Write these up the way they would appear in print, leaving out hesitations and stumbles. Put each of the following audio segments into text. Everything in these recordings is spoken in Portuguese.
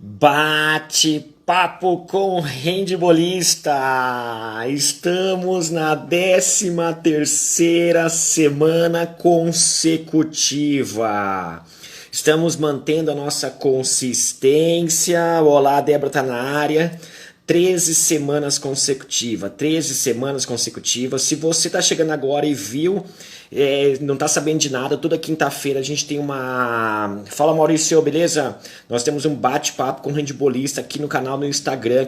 Bate-papo com handbolista. Estamos na 13ª semana consecutiva. Estamos mantendo a nossa consistência. Olá, Débora tá na área. 13 semanas consecutivas, 13 semanas consecutivas. Se você está chegando agora e viu, não está sabendo de nada, toda quinta-feira a gente tem uma. Fala, Maurício, beleza? Nós temos um bate-papo com handbolista aqui no canal no Instagram,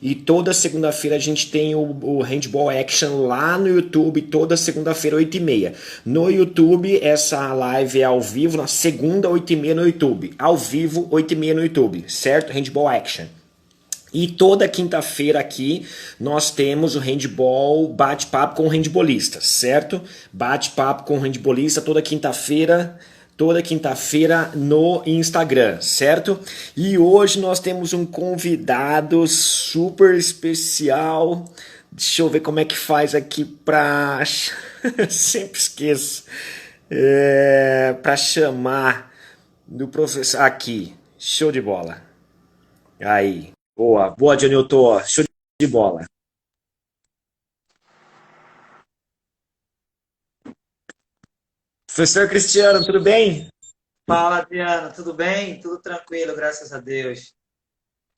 e toda segunda-feira a gente tem o Handball Action lá no YouTube, toda segunda-feira, 8h30. No YouTube, essa live é ao vivo, na segunda, 8h30 no YouTube. Ao vivo, 8h30 no YouTube, certo? Handball Action. E toda quinta-feira aqui nós temos o handball bate-papo com o handbolista, certo? Bate-papo com o handbolista toda quinta-feira no Instagram, certo? E hoje nós temos um convidado super especial. Deixa eu ver como é que faz aqui pra... Sempre esqueço. Pra chamar do professor... Aqui, show de bola. Aí. Boa, boa, Dionilton. Show de bola. Professor Cristiano, tudo bem? Fala, Adriano, tudo bem? Tudo tranquilo, graças a Deus.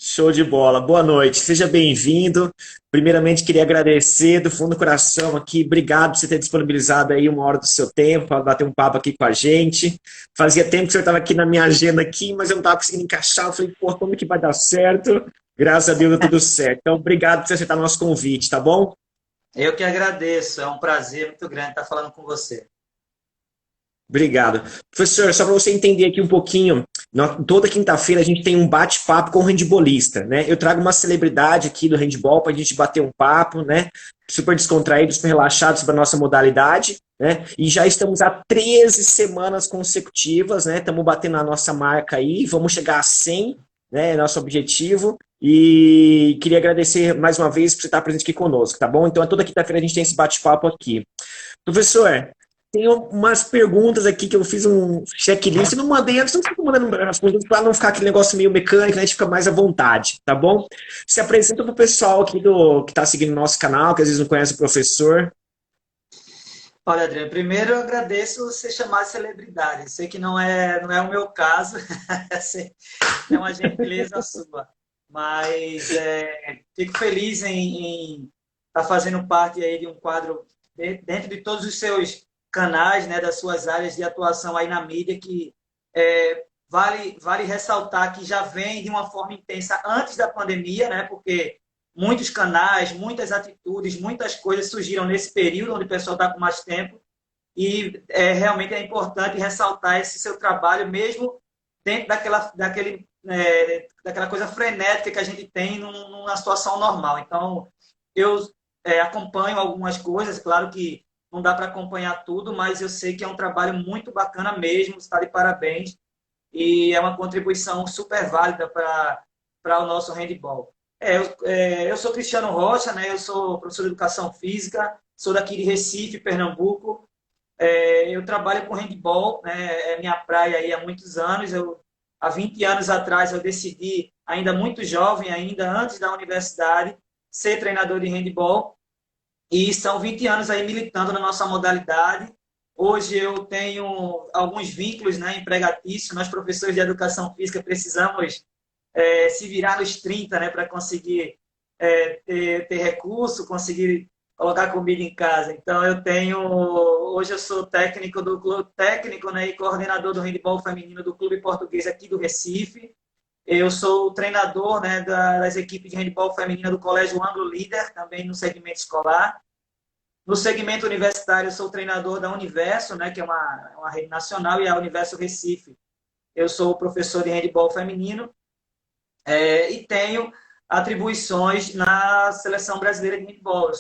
Show de bola. Boa noite. Seja bem-vindo. Primeiramente, queria agradecer do fundo do coração aqui. Obrigado por você ter disponibilizado aí uma hora do seu tempo para bater um papo aqui com a gente. Fazia tempo que o senhor estava aqui na minha agenda aqui, mas eu não estava conseguindo encaixar. Eu falei, pô, como que vai dar certo? Graças a Deus deu tudo certo. Então, obrigado por você aceitar nosso convite, tá bom? Eu que agradeço, é um prazer muito grande estar falando com você. Obrigado. Professor, só para você entender aqui um pouquinho, toda quinta-feira a gente tem um bate-papo com o handbolista, né? Eu trago uma celebridade aqui do handball para a gente bater um papo, né? Super descontraído, super relaxado sobre a nossa modalidade, né? E já estamos há 13 semanas consecutivas, né? Estamos batendo a nossa marca aí, vamos chegar a 100, né? Nosso objetivo. E queria agradecer mais uma vez por você estar presente aqui conosco, tá bom? Então, toda quinta-feira a gente tem esse bate-papo aqui. Professor, tem umas perguntas aqui que eu fiz um checklist e não mandei antes, não fico mandando as perguntas para não ficar aquele negócio meio mecânico, né? A gente fica mais à vontade, tá bom? Se apresenta para o pessoal aqui que está seguindo o nosso canal, que às vezes não conhece o professor. Olha, Adriano, primeiro eu agradeço você chamar de celebridade. Sei que não é o meu caso, sei- é uma gentileza sua, mas fico feliz em estar fazendo parte aí de um quadro dentro de todos os seus canais, né, das suas áreas de atuação aí na mídia, que vale ressaltar que já vem de uma forma intensa antes da pandemia, né, porque muitos canais, muitas atitudes, muitas coisas surgiram nesse período onde o pessoal está com mais tempo e realmente é importante ressaltar esse seu trabalho mesmo dentro daquela coisa frenética que a gente tem numa situação normal. Então, eu acompanho algumas coisas, claro que não dá para acompanhar tudo, mas eu sei que é um trabalho muito bacana mesmo, está de parabéns, e é uma contribuição super válida para o nosso handball. Eu sou Cristiano Rocha, né? Eu sou professor de educação física, sou daqui de Recife, Pernambuco. Eu trabalho com handball, né? É minha praia aí há muitos anos. Há 20 anos atrás eu decidi, ainda muito jovem, ainda antes da universidade, ser treinador de handball. E são 20 anos aí militando na nossa modalidade. Hoje eu tenho alguns vínculos, né, empregatícios. Nós, professores de educação física, precisamos se virar nos 30, né, para conseguir ter recurso, conseguir colocar comida em casa. Então, hoje eu sou técnico do clube, técnico, né, e coordenador do handebol feminino do Clube Português aqui do Recife. Eu sou treinador, né, das equipes de handebol feminina do Colégio Anglo Líder, também no segmento escolar. No segmento universitário, eu sou treinador da Universo, né, que é uma rede nacional, e a Universo Recife. Eu sou professor de handebol feminino e tenho atribuições na seleção brasileira de handebol.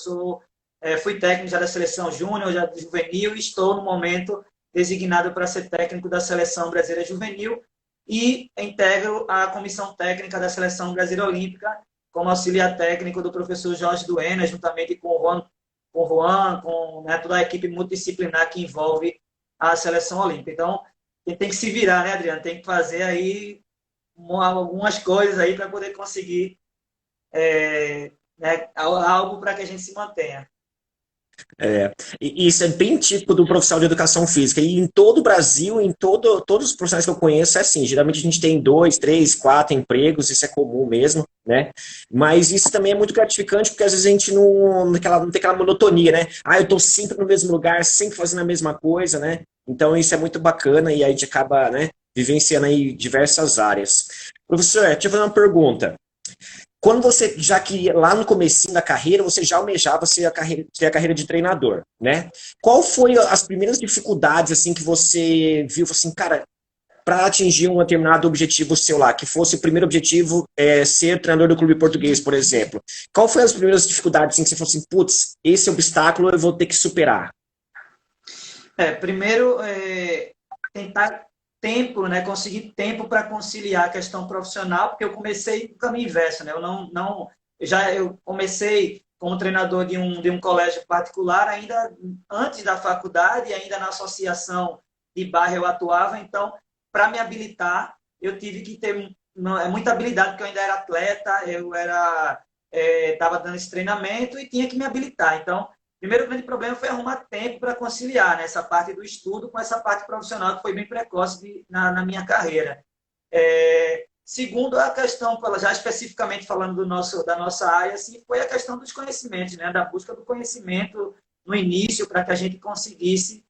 Fui técnico já da seleção júnior, já de juvenil, e estou no momento designado para ser técnico da seleção brasileira juvenil e integro a comissão técnica da seleção brasileira olímpica como auxiliar técnico do professor Jorge Duena, juntamente com né, toda a equipe multidisciplinar que envolve a seleção olímpica. Então, tem que se virar, né, Adriano? Tem que fazer aí algumas coisas aí para poder conseguir né, algo para que a gente se mantenha. E isso é bem típico do profissional de educação física. E em todo o Brasil, todos os profissionais que eu conheço, é assim. Geralmente a gente tem 2, 3, 4 empregos, isso é comum mesmo, né? Mas isso também é muito gratificante, porque às vezes a gente não tem aquela monotonia, né? Ah, eu estou sempre no mesmo lugar, sempre fazendo a mesma coisa, né? Então isso é muito bacana e aí a gente acaba, né, vivenciando aí diversas áreas. Professor, deixa eu fazer uma pergunta. Quando você, já que lá no comecinho da carreira, você já almejava ter a carreira de treinador, né? Qual foi as primeiras dificuldades, assim, que você viu, assim, cara, para atingir um determinado objetivo seu lá, que fosse o primeiro objetivo ser treinador do clube português, por exemplo. Qual foi as primeiras dificuldades, assim, que você falou assim, putz, esse obstáculo eu vou ter que superar? Primeiro, tentar tempo, né, conseguir tempo para conciliar a questão profissional, porque eu comecei no caminho inverso, né? Eu comecei como treinador de um colégio particular ainda antes da faculdade, ainda na associação de bairro eu atuava, então para me habilitar eu tive que ter muita habilidade, porque eu ainda era atleta, eu estava dando esse treinamento e tinha que me habilitar. Então primeiro grande problema foi arrumar tempo para conciliar, né, essa parte do estudo com essa parte profissional que foi bem precoce na minha carreira. Segundo, a questão, já especificamente falando da nossa área, assim, foi a questão dos conhecimentos, né, da busca do conhecimento no início, para que a gente conseguisse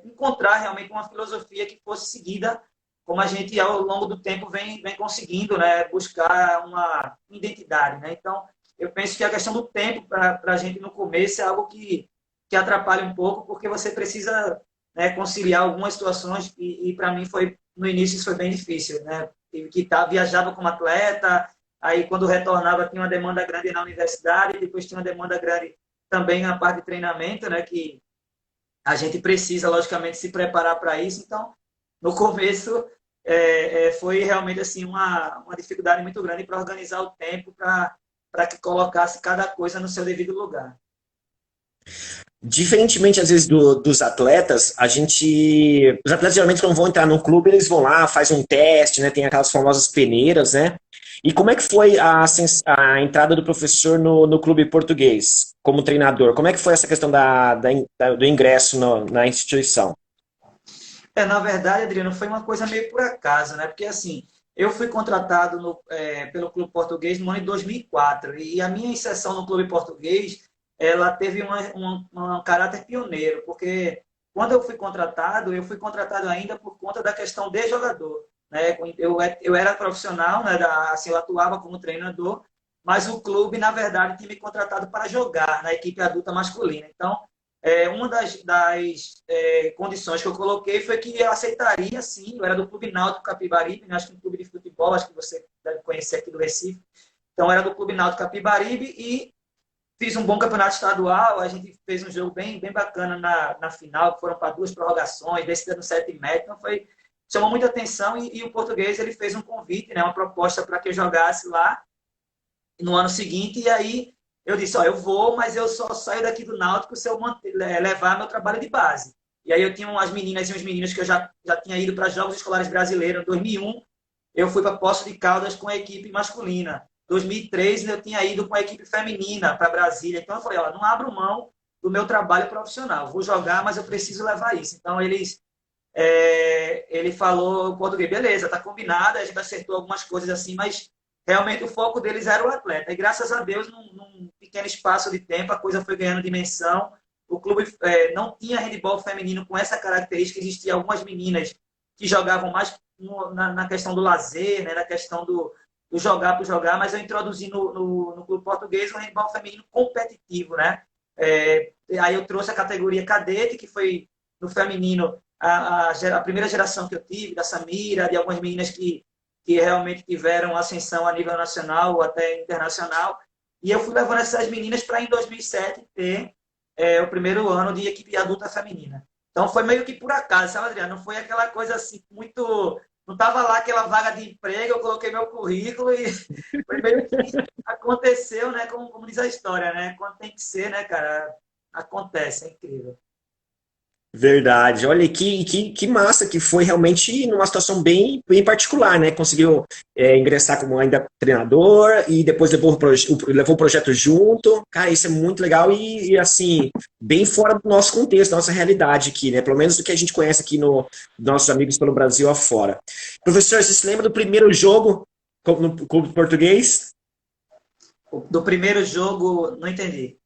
encontrar realmente uma filosofia que fosse seguida, como a gente ao longo do tempo vem conseguindo, né, buscar uma identidade. Né? Então, eu penso que a questão do tempo para a gente no começo é algo que atrapalha um pouco, porque você precisa, né, conciliar algumas situações e para mim no início isso foi bem difícil, né? Tive que viajava como atleta, aí quando retornava tinha uma demanda grande na universidade, depois tinha uma demanda grande também na parte de treinamento, né, que a gente precisa logicamente se preparar para isso. Então, no começo foi realmente assim uma dificuldade muito grande para organizar o tempo para que colocasse cada coisa no seu devido lugar. Diferentemente, às vezes, dos atletas, os atletas geralmente quando vão entrar no clube, eles vão lá, fazem um teste, né? Tem aquelas famosas peneiras, né? E como é que foi a entrada do professor no clube português, como treinador? Como é que foi essa questão do ingresso na instituição? Na verdade, Adriano, foi uma coisa meio por acaso, né? Porque assim, eu fui contratado pelo Clube Português no ano de 2004 e a minha inserção no Clube Português, ela teve um caráter pioneiro, porque quando eu fui contratado ainda por conta da questão de jogador, né? Eu era profissional, né? Assim, eu atuava como treinador, mas o clube, na verdade, tinha me contratado para jogar na equipe adulta masculina. Então, uma das condições que eu coloquei foi que eu aceitaria, sim, eu era do Clube Náutico Capibaribe, né, acho que um clube de futebol, acho que você deve conhecer aqui do Recife. Então, era do Clube Náutico Capibaribe e fiz um bom campeonato estadual, a gente fez um jogo bem bacana na final, que foram para 2 prorrogações, decidida no 7 metros, então chamou muita atenção e o português ele fez um convite, né, uma proposta para que eu jogasse lá no ano seguinte, e aí eu disse, ó, eu vou, mas eu só saio daqui do Náutico se eu levar meu trabalho de base. E aí eu tinha umas meninas e uns meninos que eu já tinha ido para Jogos Escolares Brasileiros. Em 2001, eu fui para Poços de Caldas com a equipe masculina. Em 2003, eu tinha ido com a equipe feminina para Brasília. Então eu falei, ó, não abro mão do meu trabalho profissional. Vou jogar, mas eu preciso levar isso. Então ele falou em português, beleza, tá combinado, a gente acertou algumas coisas assim, mas realmente o foco deles era o atleta. E graças a Deus, num pequeno espaço de tempo, a coisa foi ganhando dimensão. O clube não tinha handebol feminino com essa característica. Existiam algumas meninas que jogavam mais na questão do lazer, né, na questão do jogar por jogar, mas eu introduzi no clube português o handebol feminino competitivo. Né? Aí eu trouxe a categoria cadete, que foi no feminino a primeira geração que eu tive, da Samira, de algumas meninas que realmente tiveram ascensão a nível nacional ou até internacional. E eu fui levando essas meninas para, em 2007, ter o primeiro ano de equipe adulta feminina. Então, foi meio que por acaso, sabe, Adriano? Não foi aquela coisa assim, muito... Não estava lá aquela vaga de emprego, eu coloquei meu currículo e foi meio que aconteceu, né? Como diz a história, né? Quando tem que ser, né, cara? Acontece, é incrível. Verdade. Olha, que massa que foi realmente numa situação bem particular, né? Conseguiu ingressar como ainda treinador e depois levou o projeto junto. Cara, isso é muito legal assim, bem fora do nosso contexto, da nossa realidade aqui, né? Pelo menos do que a gente conhece aqui no nossos amigos pelo Brasil afora. Professor, você se lembra do primeiro jogo no clube português? Do primeiro jogo, não entendi.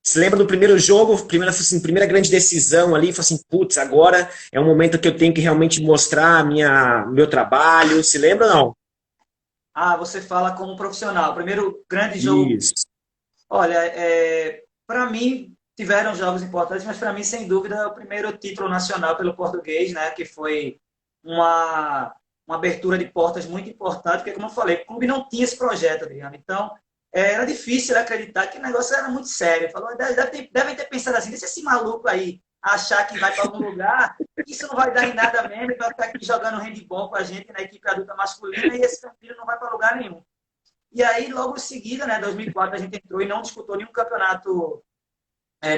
Se lembra do primeiro jogo, primeira grande decisão ali, falou assim, putz, agora é um momento que eu tenho que realmente mostrar meu trabalho. Se lembra ou não? Ah, você fala como profissional. Primeiro grande jogo. Isso. Olha, para mim tiveram jogos importantes, mas para mim, sem dúvida, é o primeiro título nacional pelo português, né? Que foi uma, uma abertura de portas muito importante, porque, como eu falei, o clube não tinha esse projeto, Adriano. Então, era difícil acreditar que o negócio era muito sério. Falou, devem ter pensado assim, deixa esse maluco aí achar que vai para algum lugar, isso não vai dar em nada mesmo, ele vai ficar aqui jogando handball com a gente na equipe adulta masculina e esse filho não vai para lugar nenhum. E aí, logo em seguida, né, 2004, a gente entrou e não disputou nenhum campeonato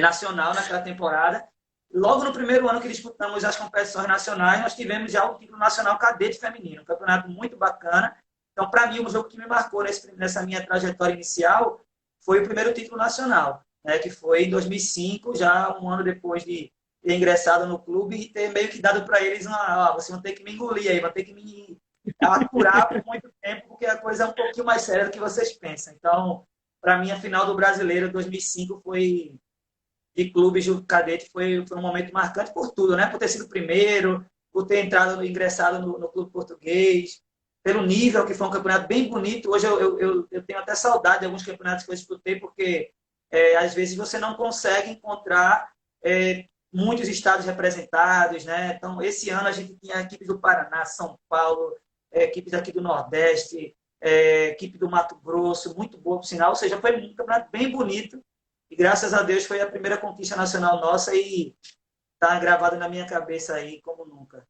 nacional naquela temporada. Logo no primeiro ano que disputamos as competições nacionais, nós tivemos já o título nacional cadete feminino, um campeonato muito bacana. Então, para mim, o jogo que me marcou nessa minha trajetória inicial foi o primeiro título nacional, né, que foi em 2005, já um ano depois de ter ingressado no clube e ter meio que dado para eles vocês vão ter que me engolir aí, vão ter que me aturar por muito tempo, porque a coisa é um pouquinho mais séria do que vocês pensam. Então, para mim, a final do Brasileiro 2005 foi de clubes do cadete foi um momento marcante por tudo, né? Por ter sido o primeiro, por ter ingressado no clube português, pelo nível que foi um campeonato bem bonito. Hoje eu tenho até saudade de alguns campeonatos que eu disputei, porque às vezes você não consegue encontrar muitos estados representados, né? Então, esse ano a gente tinha equipes do Paraná, São Paulo, equipes aqui do Nordeste, equipe do Mato Grosso, muito boa, por sinal. Ou seja, foi um campeonato bem bonito. E graças a Deus foi a primeira conquista nacional nossa e está gravado na minha cabeça aí como nunca.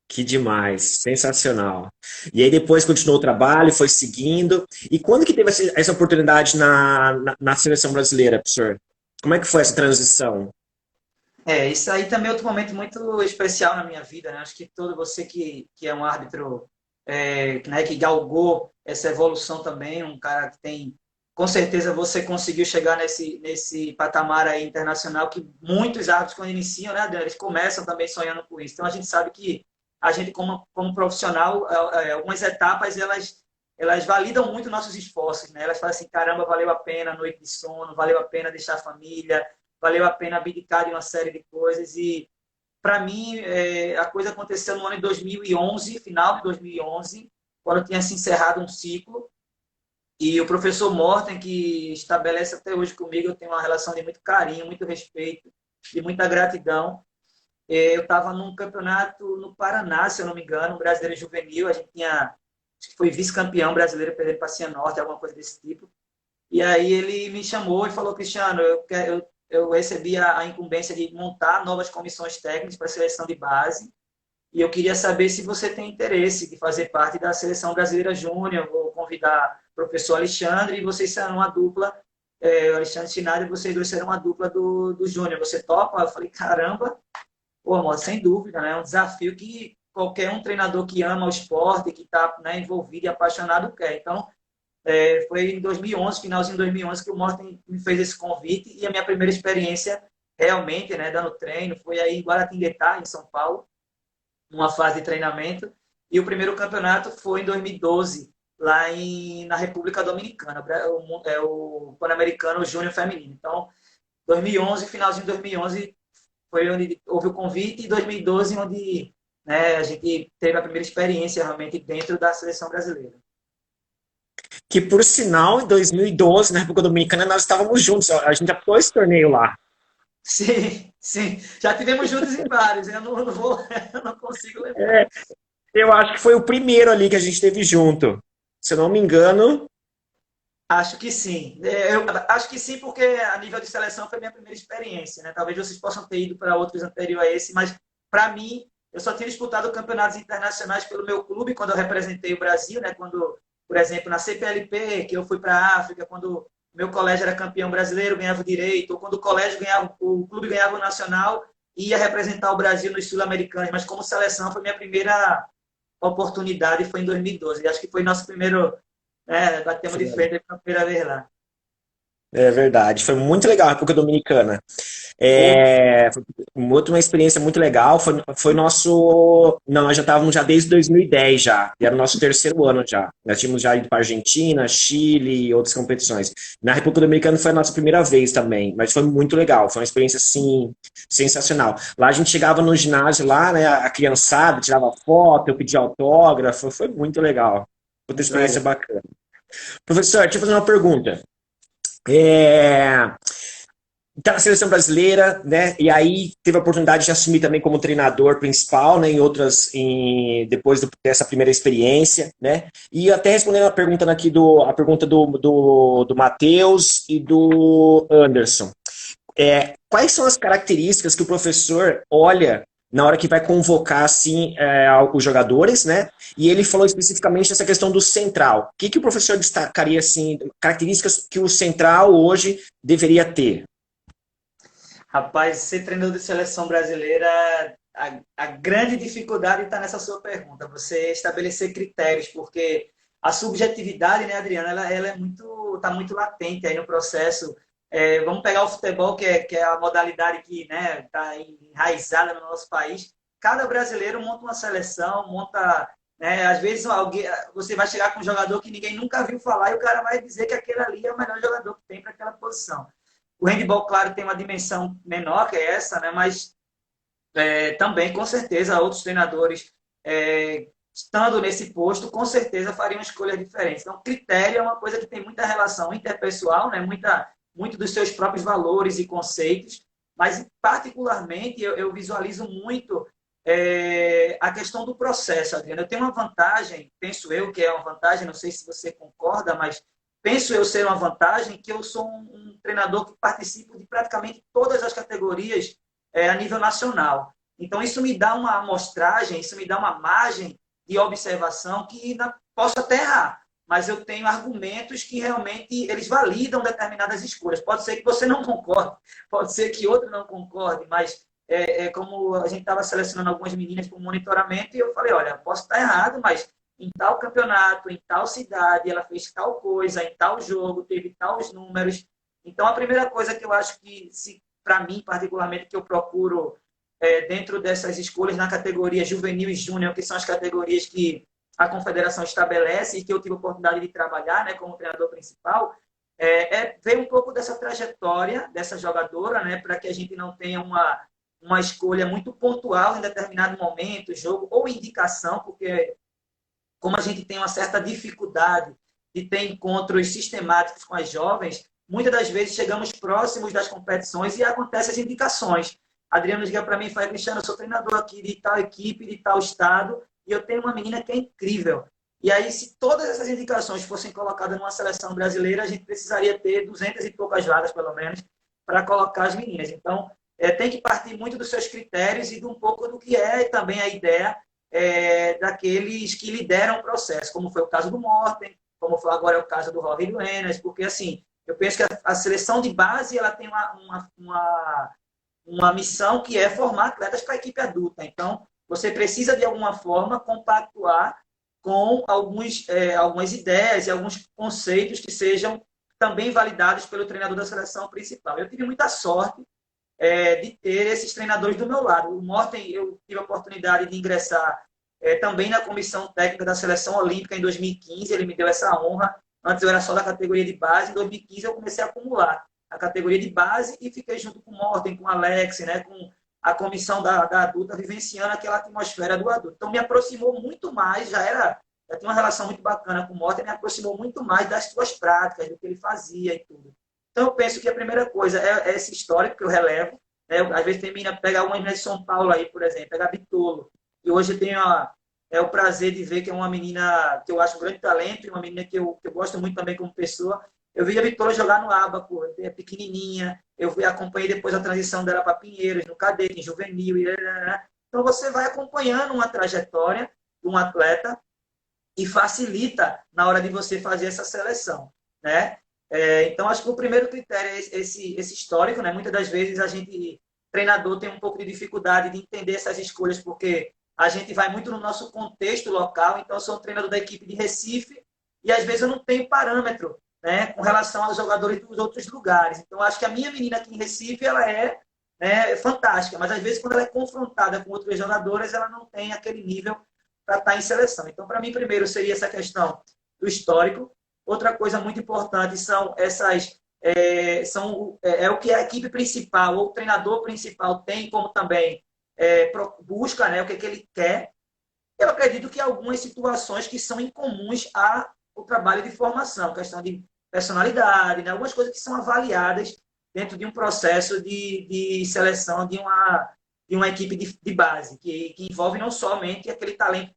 Que demais, sensacional. E aí depois continuou o trabalho, foi seguindo. E quando que teve essa oportunidade na seleção brasileira, professor? Como é que foi essa transição? Isso aí também é outro momento muito especial na minha vida, né? Acho que todo você que é um árbitro, né, que galgou essa evolução também, um cara que tem, com certeza você conseguiu chegar nesse patamar aí internacional que muitos árbitros quando iniciam, né, Adriano, eles começam também sonhando com isso. Então a gente sabe que a gente como profissional, algumas etapas elas validam muito nossos esforços, né? Elas falam assim, caramba, valeu a pena a noite de sono, valeu a pena deixar a família, valeu a pena abdicar de uma série de coisas. E, para mim, a coisa aconteceu no ano de 2011, final de 2011, quando tinha se encerrado um ciclo. E o professor Morten, que estabelece até hoje comigo, eu tenho uma relação de muito carinho, muito respeito e muita gratidão. Eu estava num campeonato no Paraná, se eu não me engano, um brasileiro juvenil. A gente tinha, acho que foi vice-campeão brasileiro, perdendo para Cianorte, alguma coisa desse tipo. E aí ele me chamou e falou, Cristiano, eu recebi a incumbência de montar novas comissões técnicas para a seleção de base e eu queria saber se você tem interesse de fazer parte da seleção brasileira júnior. Vou convidar o professor Alexandre e vocês serão uma dupla, o Alexandre Schneider, vocês dois serão uma dupla do júnior. Você topa? Eu falei, caramba, pô, amor, sem dúvida, né? É um desafio que qualquer um treinador que ama o esporte, que está, né, envolvido e apaixonado quer. Então, foi em 2011, finalzinho de 2011, que o Morten me fez esse convite e a minha primeira experiência realmente, né, dando treino, foi aí em Guaratinguetá, em São Paulo, numa fase de treinamento. E o primeiro campeonato foi em 2012, lá na República Dominicana, o Pan-Americano Júnior Feminino. Então, 2011, finalzinho de 2011, foi onde houve o convite, e 2012, onde, né, a gente teve a primeira experiência realmente dentro da seleção brasileira. Que por sinal, em 2012, na República Dominicana, nós estávamos juntos. A gente já foi esse torneio lá. Sim, sim. Já tivemos juntos em vários. Eu não vou, eu não consigo lembrar. É, eu acho que foi o primeiro ali que a gente teve junto. Se eu não me engano. Acho que sim. Eu acho que sim, porque a nível de seleção foi a minha primeira experiência, né? Talvez vocês possam ter ido para outros anteriores a esse, mas para mim, eu só tinha disputado campeonatos internacionais pelo meu clube quando eu representei o Brasil, né? Quando, por exemplo, na CPLP, que eu fui para a África, quando meu colégio era campeão brasileiro, ganhava o direito, ou quando o colégio ganhava, o clube ganhava o nacional, ia representar o Brasil nos Sul-Americanos, mas como seleção foi minha primeira oportunidade, foi em 2012. E acho que foi nosso primeiro, né, batemos de frente pela primeira vez lá. É verdade, foi muito legal a República Dominicana. Pô, Foi uma experiência muito legal. Foi nosso. Não, nós já estávamos já desde 2010 já. E era o nosso terceiro ano já. Nós tínhamos já ido para Argentina, Chile e outras competições. Na República Dominicana foi a nossa primeira vez também, mas foi muito legal. Foi uma experiência assim sensacional. Lá a gente chegava no ginásio lá, né? A criançada tirava foto, eu pedia autógrafo. Foi muito legal. Outra muito experiência legal. bacana. Professor, deixa eu fazer uma pergunta. É, tá na seleção brasileira, né? E aí teve a oportunidade de assumir também como treinador principal, né? Em outras, depois dessa primeira experiência, né? E até respondendo a pergunta aqui a pergunta do Matheus e do Anderson. Quais são as características que o professor olha na hora que vai convocar assim os jogadores, né? E ele falou especificamente dessa questão do central. O que que o professor destacaria assim, características que o central hoje deveria ter? Rapaz, ser treinador de seleção brasileira, a grande dificuldade está nessa sua pergunta, você estabelecer critérios, porque a subjetividade, né, Adriana, ela é muito, está muito latente aí no processo. Vamos pegar o futebol, que é a modalidade que, né, está enraizada no nosso país. Cada brasileiro monta uma seleção, monta, né, às vezes alguém, você vai chegar com um jogador que ninguém nunca viu falar e o cara vai dizer que aquele ali é o melhor jogador que tem para aquela posição. O handball, claro, tem uma dimensão menor que essa, né? Mas também, com certeza, outros treinadores, estando nesse posto, com certeza fariam escolhas diferentes. Então, critério é uma coisa que tem muita relação interpessoal, né? Muito dos seus próprios valores e conceitos, mas, particularmente, eu visualizo muito a questão do processo, Adriano. Eu tenho uma vantagem, penso eu que é uma vantagem, não sei se você concorda, mas penso eu ser uma vantagem que eu sou um treinador que participo de praticamente todas as categorias a nível nacional. Então, isso me dá uma amostragem, isso me dá uma margem de observação que posso até errar, mas eu tenho argumentos que realmente eles validam determinadas escolhas. Pode ser que você não concorde, pode ser que outro não concorde, mas como a gente estava selecionando algumas meninas para o monitoramento e eu falei, olha, posso estar errado, mas em tal campeonato, em tal cidade, ela fez tal coisa, em tal jogo, teve tais números. Então, a primeira coisa que eu acho que, para mim, particularmente, que eu procuro dentro dessas escolhas na categoria juvenil e júnior, que são as categorias que a confederação estabelece e que eu tive a oportunidade de trabalhar, né, como treinador principal, ver um pouco dessa trajetória dessa jogadora, né, para que a gente não tenha uma escolha muito pontual em determinado momento, jogo ou indicação, porque como a gente tem uma certa dificuldade de ter encontros sistemáticos com as jovens, muitas das vezes chegamos próximos das competições e acontecem as indicações. Adriano liga para mim e fala, Cristiano, eu sou treinador aqui de tal equipe, de tal estado, e eu tenho uma menina que é incrível. E aí, se todas essas indicações fossem colocadas numa seleção brasileira, a gente precisaria ter 200 e poucas vagas, pelo menos, para colocar as meninas. Então, tem que partir muito dos seus critérios e de um pouco do que é também a ideia daqueles que lideram o processo, como foi o caso do Morten, como foi agora o caso do Rovilho Enes, porque assim, eu penso que a seleção de base ela tem uma missão que é formar atletas para a equipe adulta. Então, você precisa, de alguma forma, compactuar com algumas ideias e alguns conceitos que sejam também validados pelo treinador da seleção principal. Eu tive muita sorte de ter esses treinadores do meu lado. O Morten, eu tive a oportunidade de ingressar também na comissão técnica da seleção olímpica em 2015, ele me deu essa honra. Antes eu era só da categoria de base, em 2015 eu comecei a acumular a categoria de base e fiquei junto com o Morten, com o Alex, né, com a comissão da adulta, vivenciando aquela atmosfera do adulto. Então me aproximou muito mais, já tinha uma relação muito bacana com o Morten, me aproximou muito mais das suas práticas, do que ele fazia e tudo. Então, eu penso que a primeira coisa é esse histórico que eu relevo. Né? Às vezes tem menina, pega uma de São Paulo aí, por exemplo, pega a Bitolo. E hoje eu tenho o prazer de ver que é uma menina que eu acho um grande talento, e uma menina que eu gosto muito também como pessoa. Eu vi a Bitolo jogar no Abaco, é pequenininha. Acompanhei depois a transição dela para Pinheiros, no cadete, em juvenil. Então, você vai acompanhando uma trajetória de um atleta e facilita na hora de você fazer essa seleção, né? Então, acho que o primeiro critério é esse histórico, né? Muitas das vezes treinador, tem um pouco de dificuldade de entender essas escolhas, porque a gente vai muito no nosso contexto local. Então, eu sou um treinador da equipe de Recife e às vezes eu não tenho parâmetro, né, com relação aos jogadores dos outros lugares. Então, acho que a minha menina aqui em Recife, ela é, né, fantástica, mas às vezes quando ela é confrontada com outras jogadoras, ela não tem aquele nível para estar em seleção. Então, para mim, primeiro seria essa questão do histórico. Outra coisa muito importante são é o que a equipe principal ou o treinador principal tem como também busca, né, o que ele quer. Eu acredito que algumas situações que são incomuns ao trabalho de formação, questão de personalidade, né, algumas coisas que são avaliadas dentro de um processo de seleção de uma equipe de base, que envolve não somente aquele talento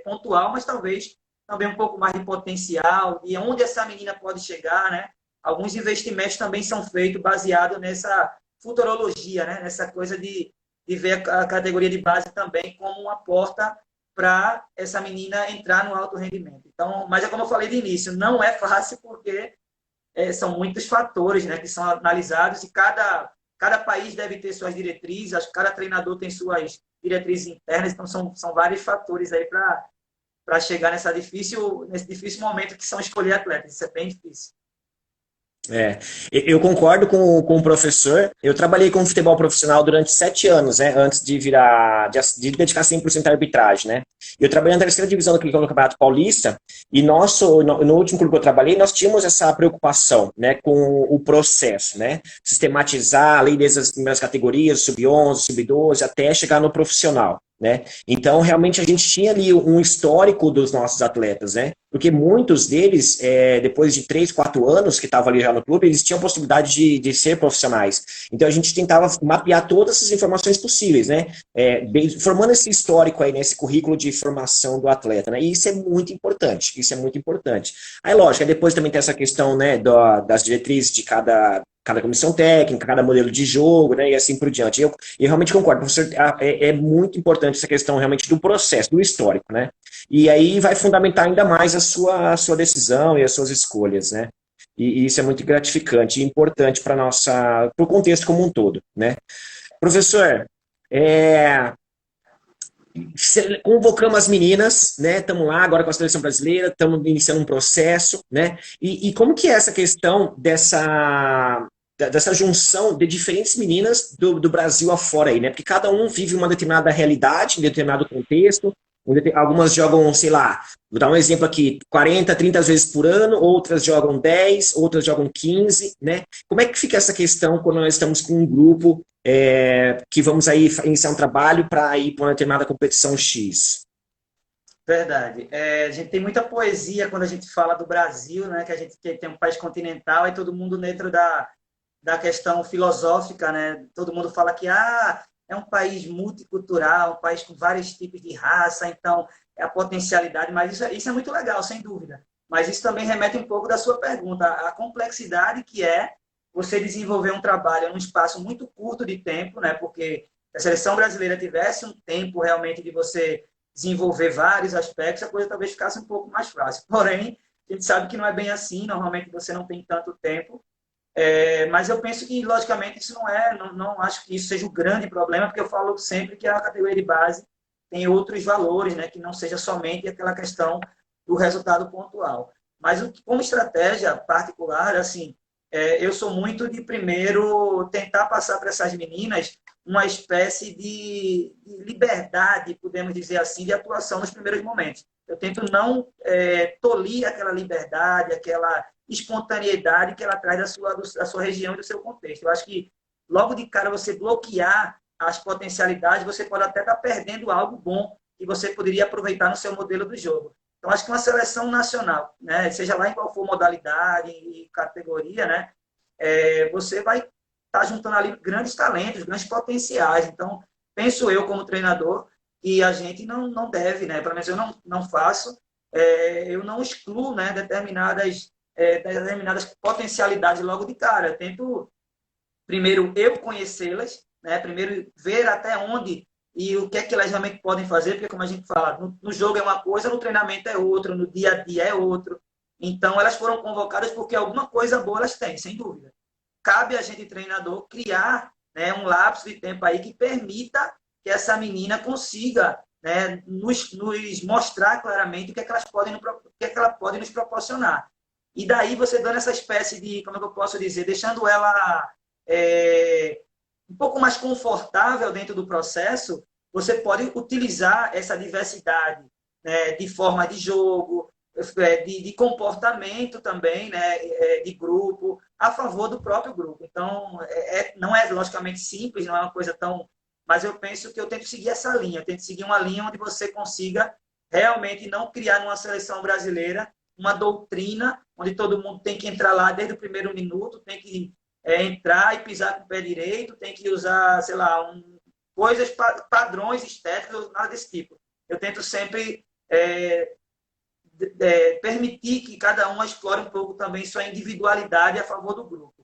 pontual, mas talvez também um pouco mais de potencial, de onde essa menina pode chegar, né? Alguns investimentos também são feitos baseado nessa futurologia, né? Nessa coisa de ver a categoria de base também como uma porta para essa menina entrar no alto rendimento. Então, mas é como eu falei de início, não é fácil porque são muitos fatores, né, que são analisados e cada país deve ter suas diretrizes, cada treinador tem suas diretrizes internas, então são vários fatores aí para chegar nesse difícil momento que são escolher atletas. Isso é bem difícil. É, eu concordo com o professor. Eu trabalhei com futebol profissional durante 7 anos, né, antes de de dedicar 100% à arbitragem, né. Eu trabalhei na terceira divisão do Campeonato Paulista e no último clube que eu trabalhei, nós tínhamos essa preocupação, né, com o processo, né, sistematizar a lei desde as primeiras categorias, sub-11, sub-12, até chegar no profissional. Né? Então, realmente, a gente tinha ali um histórico dos nossos atletas, né? Porque muitos deles, depois de 3, 4 anos que estavam ali já no clube, eles tinham possibilidade de ser profissionais. Então, a gente tentava mapear todas essas informações possíveis, né? Formando esse histórico aí, nesse currículo de formação do atleta, né? E isso é muito importante, isso é muito importante. Aí, lógico, aí depois também tem essa questão, né, das diretrizes de cada comissão técnica, cada modelo de jogo, né, e assim por diante. Eu realmente concordo, professor, é muito importante essa questão realmente do processo, do histórico, né? E aí vai fundamentar ainda mais a sua decisão e as suas escolhas, né? E isso é muito gratificante e importante para o contexto como um todo, né? Professor, convocamos as meninas, né? Estamos lá agora com a seleção brasileira, estamos iniciando um processo, né? E como que é essa questão dessa junção de diferentes meninas do Brasil afora aí, né? Porque cada um vive uma determinada realidade, em determinado contexto. Algumas jogam, sei lá, vou dar um exemplo aqui, 40, 30 vezes por ano, outras jogam 10, outras jogam 15, né? Como é que fica essa questão quando nós estamos com um grupo que vamos aí iniciar um trabalho para ir para uma determinada competição X? Verdade. A gente tem muita poesia quando a gente fala do Brasil, né? Que a gente tem um país continental e todo mundo dentro da questão filosófica, né? Todo mundo fala que é um país multicultural, um país com vários tipos de raça, então é a potencialidade, mas isso é muito legal, sem dúvida. Mas isso também remete um pouco da sua pergunta, a complexidade que é você desenvolver um trabalho num espaço muito curto de tempo, né? Porque se a seleção brasileira tivesse um tempo realmente de você desenvolver vários aspectos, a coisa talvez ficasse um pouco mais fácil. Porém, a gente sabe que não é bem assim, normalmente você não tem tanto tempo, mas eu penso que, logicamente, isso não acho que isso seja o grande problema, porque eu falo sempre que a categoria de base tem outros valores, né, que não seja somente aquela questão do resultado pontual. Mas como estratégia particular, assim, eu sou muito de primeiro tentar passar para essas meninas uma espécie de liberdade, podemos dizer assim, de atuação nos primeiros momentos. Eu tento não tolir aquela liberdade, aquela espontaneidade que ela traz da sua região e do seu contexto. Eu acho que logo de cara você bloquear as potencialidades, você pode até estar perdendo algo bom que você poderia aproveitar no seu modelo do jogo. Então, acho que uma seleção nacional, né, seja lá em qual for modalidade e categoria, né, você vai estar juntando ali grandes talentos, grandes potenciais. Então, penso eu, como treinador, que a gente não deve, né, pelo menos eu não faço, eu não excluo, né, determinadas potencialidades logo de cara. Eu tento, primeiro, eu conhecê-las, né? Primeiro, ver até onde e o que é que elas realmente podem fazer, porque, como a gente fala, no jogo é uma coisa, no treinamento é outro, no dia a dia é outro. Então, elas foram convocadas porque alguma coisa boa elas têm, sem dúvida. Cabe a gente, treinador, criar, né, um lapso de tempo aí que permita que essa menina consiga, né, nos mostrar claramente o que é que elas podem, o que é que ela pode nos proporcionar. E daí você dando essa espécie de, como é que eu posso dizer, deixando ela um pouco mais confortável dentro do processo, você pode utilizar essa diversidade, né, de forma de jogo, de comportamento também, né, de grupo, a favor do próprio grupo. Então, não é logicamente simples, não é uma coisa tão... Mas eu penso que eu tento seguir essa linha, eu tento seguir uma linha onde você consiga realmente não criar numa seleção brasileira uma doutrina onde todo mundo tem que entrar lá desde o primeiro minuto, tem que entrar e pisar com o pé direito, tem que usar, sei lá, coisas, padrões estéticos, nada desse tipo. Eu tento sempre permitir que cada um explore um pouco também sua individualidade a favor do grupo.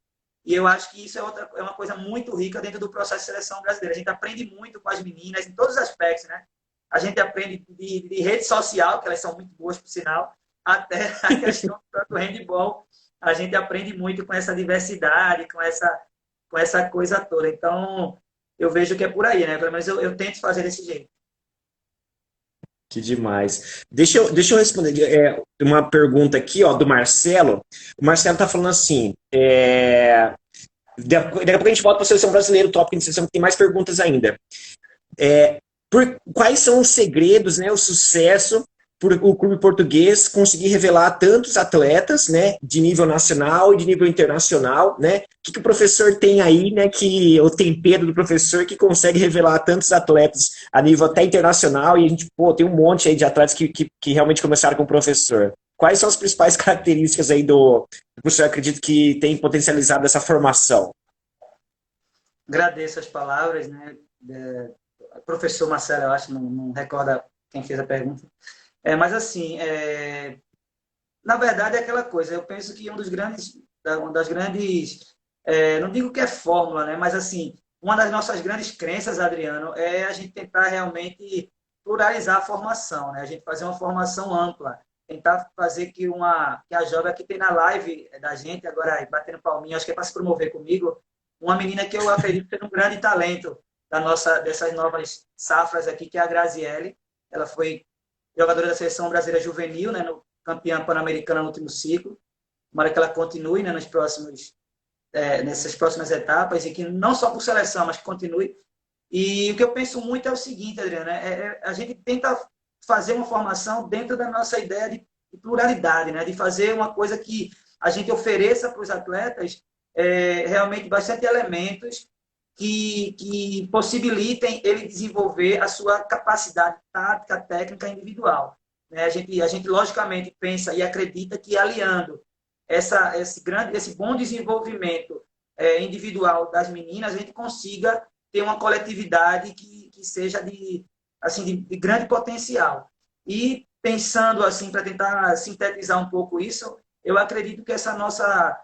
E eu acho que isso é uma coisa muito rica dentro do processo de seleção brasileira. A gente aprende muito com as meninas, em todos os aspectos, né? A gente aprende de rede social, que elas são muito boas, por sinal, até a questão do handball. A gente aprende muito com essa diversidade, com essa coisa toda. Então, eu vejo que é por aí, né? Pelo menos eu tento fazer desse jeito. Que demais. Deixa eu responder uma pergunta aqui, ó, do Marcelo. O Marcelo tá falando assim, daqui a pouco a gente volta para a seleção brasileira, o tópico de seleção, que tem mais perguntas ainda. Quais são os segredos, né, o sucesso por o clube português conseguir revelar tantos atletas, né, de nível nacional e de nível internacional, né? O que o professor tem aí, né, que o tempero do professor que consegue revelar tantos atletas a nível até internacional e a gente, tem um monte aí de atletas que realmente começaram com o professor. Quais são as principais características aí do professor, acredito que tem potencializado essa formação? Agradeço as palavras, né? Professor Marcelo, eu acho, não recorda quem fez a pergunta. Mas assim, na verdade é aquela coisa, eu penso que uma das grandes, não digo que é fórmula, né? Mas assim, uma das nossas grandes crenças, Adriano, é a gente tentar realmente pluralizar a formação, né? A gente fazer uma formação ampla, tentar fazer que a jovem que tem na live da gente, agora batendo palminha, acho que é para se promover comigo, uma menina que eu acredito ter um grande talento dessas novas safras aqui, que é a Graziele. Ela foi jogadora da seleção brasileira juvenil, né, campeã pan-americana no último ciclo. Tomara que ela continue, né, nessas próximas etapas, e que não só por seleção, mas que continue. E o que eu penso muito é o seguinte, Adriana, a gente tenta fazer uma formação dentro da nossa ideia de pluralidade, né, de fazer uma coisa que a gente ofereça para os atletas realmente bastante elementos que possibilitem ele desenvolver a sua capacidade tática, técnica individual. A gente logicamente pensa e acredita que aliando esse bom desenvolvimento individual das meninas, a gente consiga ter uma coletividade que seja de grande potencial. E pensando assim, para tentar sintetizar um pouco isso, eu acredito que essa nossa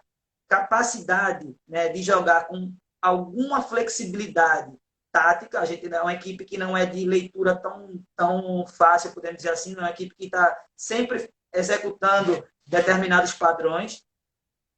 capacidade, né, de jogar com alguma flexibilidade tática. A gente é uma equipe que não é de leitura tão fácil, podemos dizer assim, não é uma equipe que está sempre executando determinados padrões.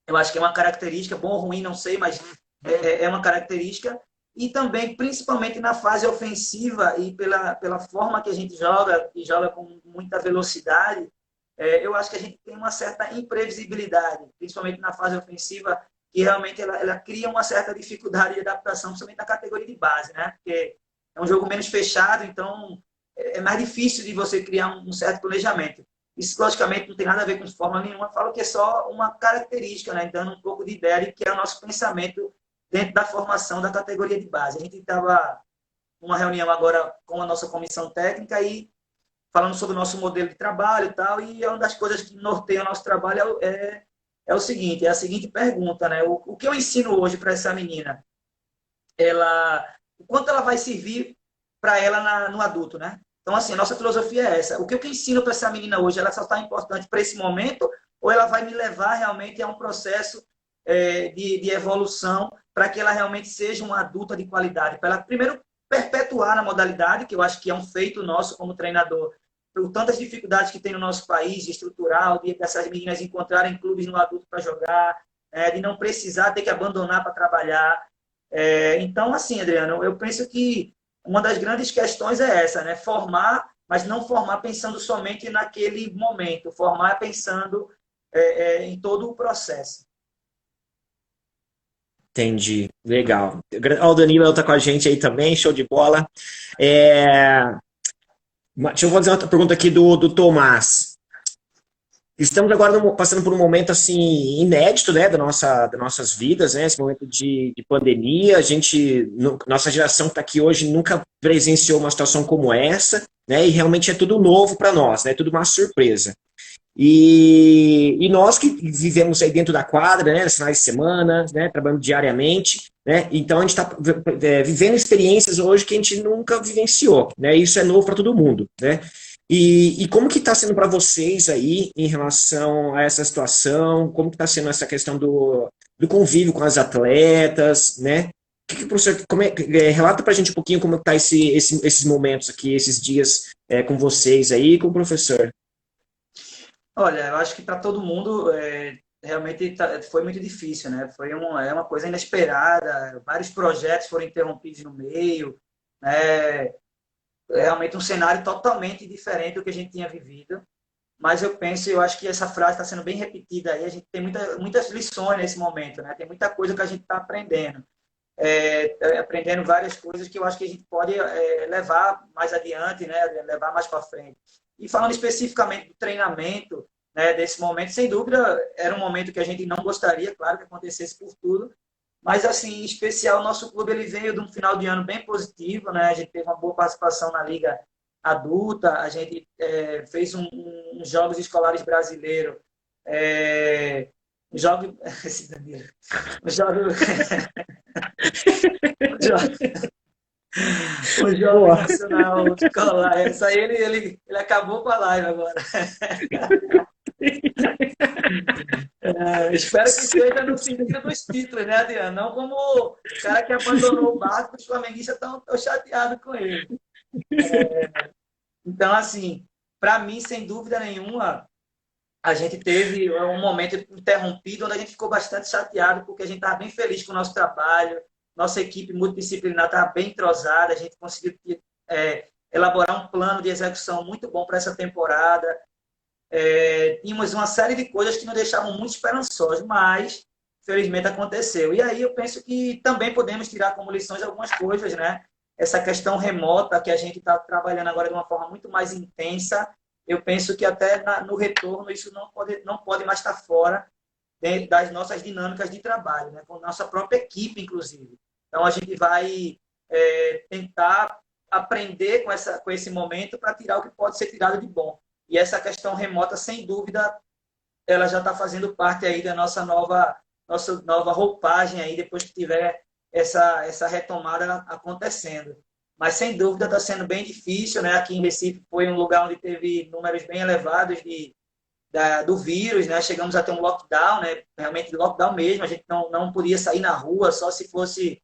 Eu acho que é uma característica, bom ou ruim, não sei, mas é uma característica. E também, principalmente na fase ofensiva e pela forma que a gente joga, e joga com muita velocidade, eu acho que a gente tem uma certa imprevisibilidade, principalmente na fase ofensiva, que realmente ela cria uma certa dificuldade de adaptação, principalmente na categoria de base, né? Porque é um jogo menos fechado, então é mais difícil de você criar um certo planejamento. Isso, logicamente, não tem nada a ver com fórmula nenhuma, falo que é só uma característica, né? Dando um pouco de ideia de que é o nosso pensamento dentro da formação da categoria de base. A gente estava numa reunião agora com a nossa comissão técnica e falando sobre o nosso modelo de trabalho e tal, e uma das coisas que norteia o nosso trabalho é o seguinte, é a seguinte pergunta, né? O que eu ensino hoje para essa menina? O quanto ela vai servir para ela no adulto, né? Então, assim, a nossa filosofia é essa. O que eu ensino para essa menina hoje, ela só está importante para esse momento ou ela vai me levar realmente a um processo de evolução para que ela realmente seja uma adulta de qualidade? Para ela, primeiro, perpetuar na modalidade, que eu acho que é um feito nosso como treinador, por tantas dificuldades que tem no nosso país, estrutural, de essas meninas encontrarem clubes no adulto para jogar, de não precisar ter que abandonar para trabalhar. Então, assim, Adriano, eu penso que uma das grandes questões é essa, né? Formar, mas não formar pensando somente naquele momento, formar pensando em todo o processo. Entendi, legal. Ó, o Danilo tá com a gente aí também, show de bola. É, deixa eu fazer outra pergunta aqui do Tomás. Estamos agora passando por um momento assim inédito, né, das nossas vidas, né, esse momento de pandemia. A gente, nossa geração que está aqui hoje nunca presenciou uma situação como essa, né, e realmente é tudo novo para nós, né, tudo uma surpresa. E nós que vivemos aí dentro da quadra, né, nos finais de semana, né, trabalhando diariamente, né, então a gente está vivendo experiências hoje que a gente nunca vivenciou, né, isso é novo para todo mundo, né. E como que está sendo para vocês aí em relação a essa situação? Como que está sendo essa questão do convívio com as atletas, né? Que o professor, relata para a gente um pouquinho como está esses momentos aqui, esses dias com vocês aí, com o professor. Olha, eu acho que para todo mundo realmente foi muito difícil, né? Foi uma coisa inesperada, vários projetos foram interrompidos no meio, né? Realmente um cenário totalmente diferente do que a gente tinha vivido. Mas eu acho que essa frase está sendo bem repetida aí. A gente tem muitas lições nesse momento, né? Tem muita coisa que a gente está aprendendo. Aprendendo várias coisas que eu acho que a gente pode levar mais adiante, né? Levar mais para frente. E falando especificamente do treinamento, né, desse momento, sem dúvida, era um momento que a gente não gostaria, claro, que acontecesse por tudo, mas, assim, em especial, o nosso clube ele veio de um final de ano bem positivo, né? A gente teve uma boa participação na Liga Adulta, a gente fez uns Jogos Escolares Brasileiros, um jogo... um jogo... o Jogo Nacional Escolar. Isso aí ele acabou com a live agora. Espero que seja no sentido dos títulos, né, Adriano? Não como o cara que abandonou o barco, os flamenguistas estão chateados com ele. Então, assim, para mim, sem dúvida nenhuma, a gente teve um momento interrompido onde a gente ficou bastante chateado, porque a gente estava bem feliz com o nosso trabalho, nossa equipe multidisciplinar estava bem entrosada, a gente conseguiu elaborar um plano de execução muito bom para essa temporada. Tínhamos uma série de coisas que nos deixavam muito esperançosos, mas felizmente aconteceu. E aí eu penso que também podemos tirar como lições algumas coisas, né? Essa questão remota que a gente está trabalhando agora de uma forma muito mais intensa, eu penso que até no retorno isso não pode mais estar fora das nossas dinâmicas de trabalho, né? Com a nossa própria equipe, inclusive. Então a gente vai tentar aprender com esse momento para tirar o que pode ser tirado de bom. E essa questão remota, sem dúvida, ela já está fazendo parte aí da nossa nova roupagem aí, depois que tiver essa retomada acontecendo. Mas, sem dúvida, está sendo bem difícil, né? Aqui em Recife foi um lugar onde teve números bem elevados do vírus, né? Chegamos a ter um lockdown, né? Realmente lockdown mesmo, a gente não podia sair na rua, só se fosse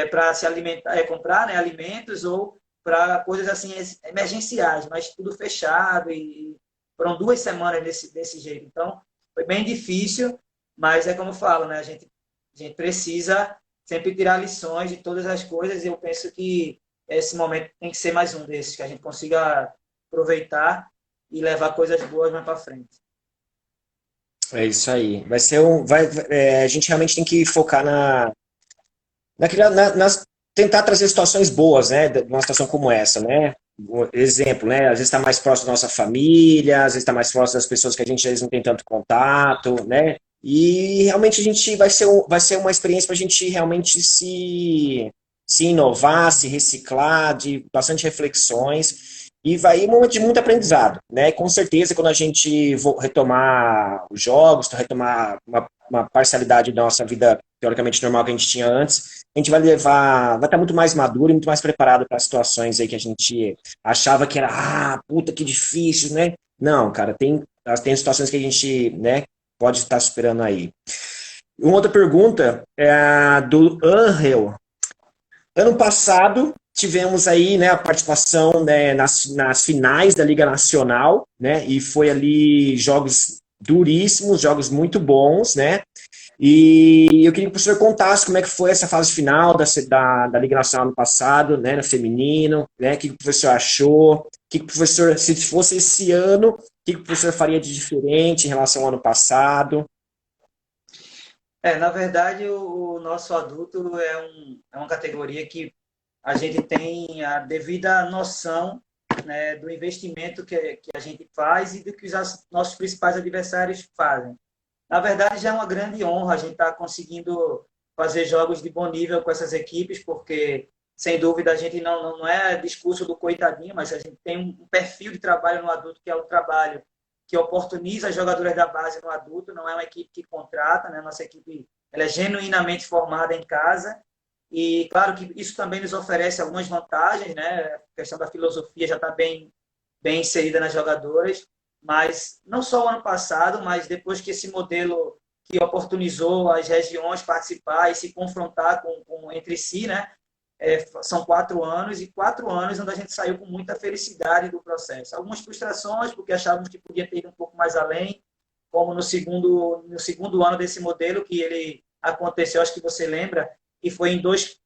para se alimentar, comprar, né, alimentos ou para coisas assim emergenciais, mas tudo fechado e foram 2 semanas desse jeito. Então, foi bem difícil, mas é como eu falo, né? A gente precisa sempre tirar lições de todas as coisas e eu penso que esse momento tem que ser mais um desses, que a gente consiga aproveitar e levar coisas boas mais para frente. É isso aí. Vai ser a gente realmente tem que focar tentar trazer situações boas, né, de uma situação como essa, né? Exemplo, né? Às vezes está mais próximo da nossa família, às vezes está mais próximo das pessoas que a gente às vezes não tem tanto contato, né? E realmente a gente vai ser uma experiência para a gente realmente se inovar, se reciclar, de bastante reflexões. E vai um momento de muito aprendizado, né? Com certeza, quando a gente retomar os jogos, retomar uma parcialidade da nossa vida teoricamente normal que a gente tinha antes, a gente vai estar muito mais maduro e muito mais preparado para as situações aí que a gente achava que era, puta que difícil, né? Não, cara, tem situações que a gente, né, pode estar superando aí. Uma outra pergunta é a do Angel. Ano passado, tivemos aí, né, a participação, né, nas finais da Liga Nacional, né, e foi ali jogos duríssimos, jogos muito bons, né, e eu queria que o professor contasse como é que foi essa fase final da Liga Nacional no passado, né, no feminino, né, o que o professor achou, o que o professor, se fosse esse ano, o que o professor faria de diferente em relação ao ano passado? Na verdade, o nosso adulto é uma categoria que a gente tem a devida noção, né, do investimento que a gente faz e do que os nossos principais adversários fazem. Na verdade, já é uma grande honra a gente estar conseguindo fazer jogos de bom nível com essas equipes, porque, sem dúvida, a gente não é discurso do coitadinho, mas a gente tem um perfil de trabalho no adulto, que é o trabalho que oportuniza as jogadoras da base no adulto, não é uma equipe que contrata, né? Nossa equipe ela é genuinamente formada em casa, e claro que isso também nos oferece algumas vantagens, né? A questão da filosofia já está bem inserida nas jogadoras, mas não só o ano passado, mas depois que esse modelo que oportunizou as regiões participar e se confrontar entre si, né? São 4 anos, e 4 anos onde a gente saiu com muita felicidade do processo. Algumas frustrações, porque achávamos que podia ter ido um pouco mais além, como no segundo ano desse modelo, que ele aconteceu, acho que você lembra, e foi em dois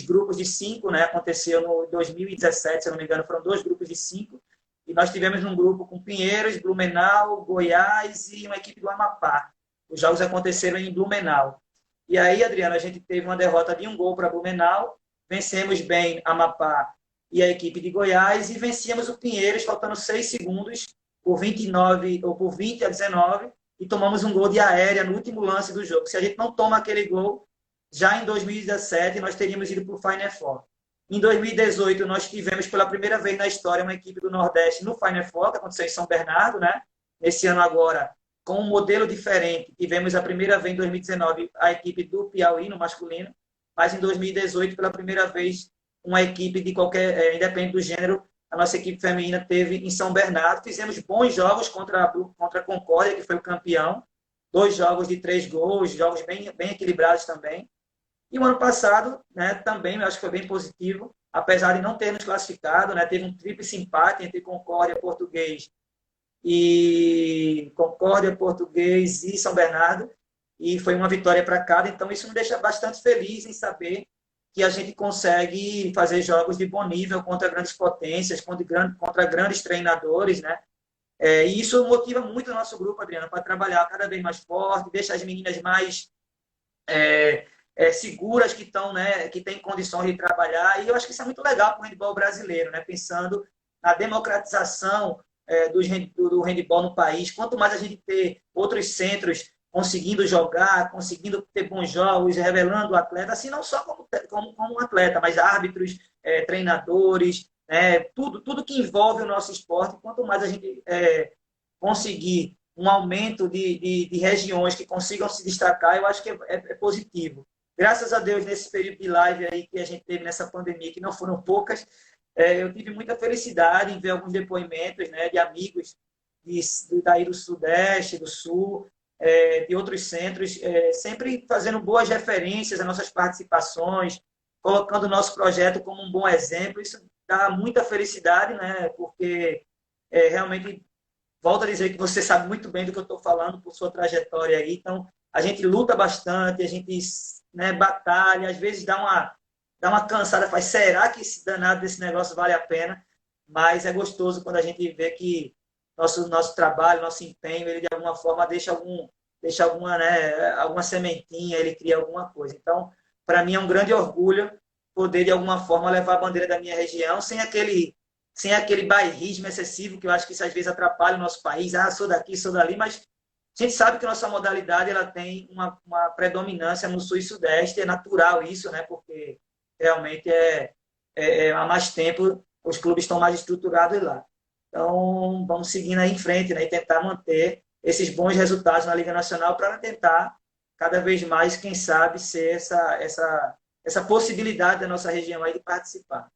grupos de 5, né? Aconteceu no 2017, se eu não me engano, foram 2 grupos de 5, e nós tivemos um grupo com Pinheiros, Blumenau, Goiás e uma equipe do Amapá. Os jogos aconteceram em Blumenau. E aí, Adriano, a gente teve uma derrota de 1 gol para Blumenau, vencemos bem Amapá e a equipe de Goiás, e vencíamos o Pinheiros, faltando 6 segundos, por 29 ou por 20-19, e tomamos um gol de aérea no último lance do jogo. Se a gente não toma aquele gol, já em 2017 nós teríamos ido para o Final Four. Em 2018, nós tivemos pela primeira vez na história uma equipe do Nordeste no Final Four, que aconteceu em São Bernardo, né? Esse ano agora, com um modelo diferente, tivemos a primeira vez em 2019 a equipe do Piauí no masculino, mas em 2018, pela primeira vez, uma equipe de qualquer, independente do gênero, a nossa equipe feminina teve em São Bernardo. Fizemos bons jogos contra a Concórdia, que foi o campeão, 2 jogos de 3 gols, jogos bem equilibrados também. E o ano passado, né, também, eu acho que foi bem positivo, apesar de não termos classificado, né, teve um tríplice empate entre Concórdia, Português e São Bernardo, e foi uma vitória para cada. Então isso me deixa bastante feliz em saber que a gente consegue fazer jogos de bom nível contra grandes potências, contra grandes treinadores, né? E isso motiva muito o nosso grupo, Adriano, para trabalhar cada vez mais forte, deixa as meninas mais seguras, que estão, né, que têm condições de trabalhar. E eu acho que isso é muito legal para o handebol brasileiro, né? Pensando na democratização do handebol no país. Quanto mais a gente ter outros centros conseguindo jogar, conseguindo ter bons jogos, revelando o atleta, assim, não só como um atleta, mas árbitros, treinadores, tudo que envolve o nosso esporte. Quanto mais a gente conseguir um aumento de regiões que consigam se destacar, eu acho que é positivo. Graças a Deus, nesse período de live aí que a gente teve nessa pandemia, que não foram poucas, eu tive muita felicidade em ver alguns depoimentos, né, de amigos daí do Sudeste, do Sul, de outros centros, sempre fazendo boas referências às nossas participações, colocando o nosso projeto como um bom exemplo. Isso dá muita felicidade, né, porque realmente, volto a dizer que você sabe muito bem do que eu estou falando por sua trajetória aí. Então, a gente luta bastante, a gente, né, batalha, às vezes dá uma cansada, faz, será que esse danado desse negócio vale a pena? Mas é gostoso quando a gente vê que nosso trabalho, nosso empenho, ele de alguma forma deixa alguma, né, alguma sementinha, ele cria alguma coisa. Então, para mim é um grande orgulho poder, de alguma forma, levar a bandeira da minha região sem aquele bairrismo excessivo, que eu acho que isso às vezes atrapalha o nosso país. Ah, sou daqui, sou dali, mas a gente sabe que a nossa modalidade ela tem uma predominância no sul e sudeste, é natural isso, né? Porque realmente há mais tempo os clubes estão mais estruturados lá. Então, vamos seguindo aí em frente, né? E tentar manter esses bons resultados na Liga Nacional para tentar, cada vez mais, quem sabe, ser essa possibilidade da nossa região aí de participar.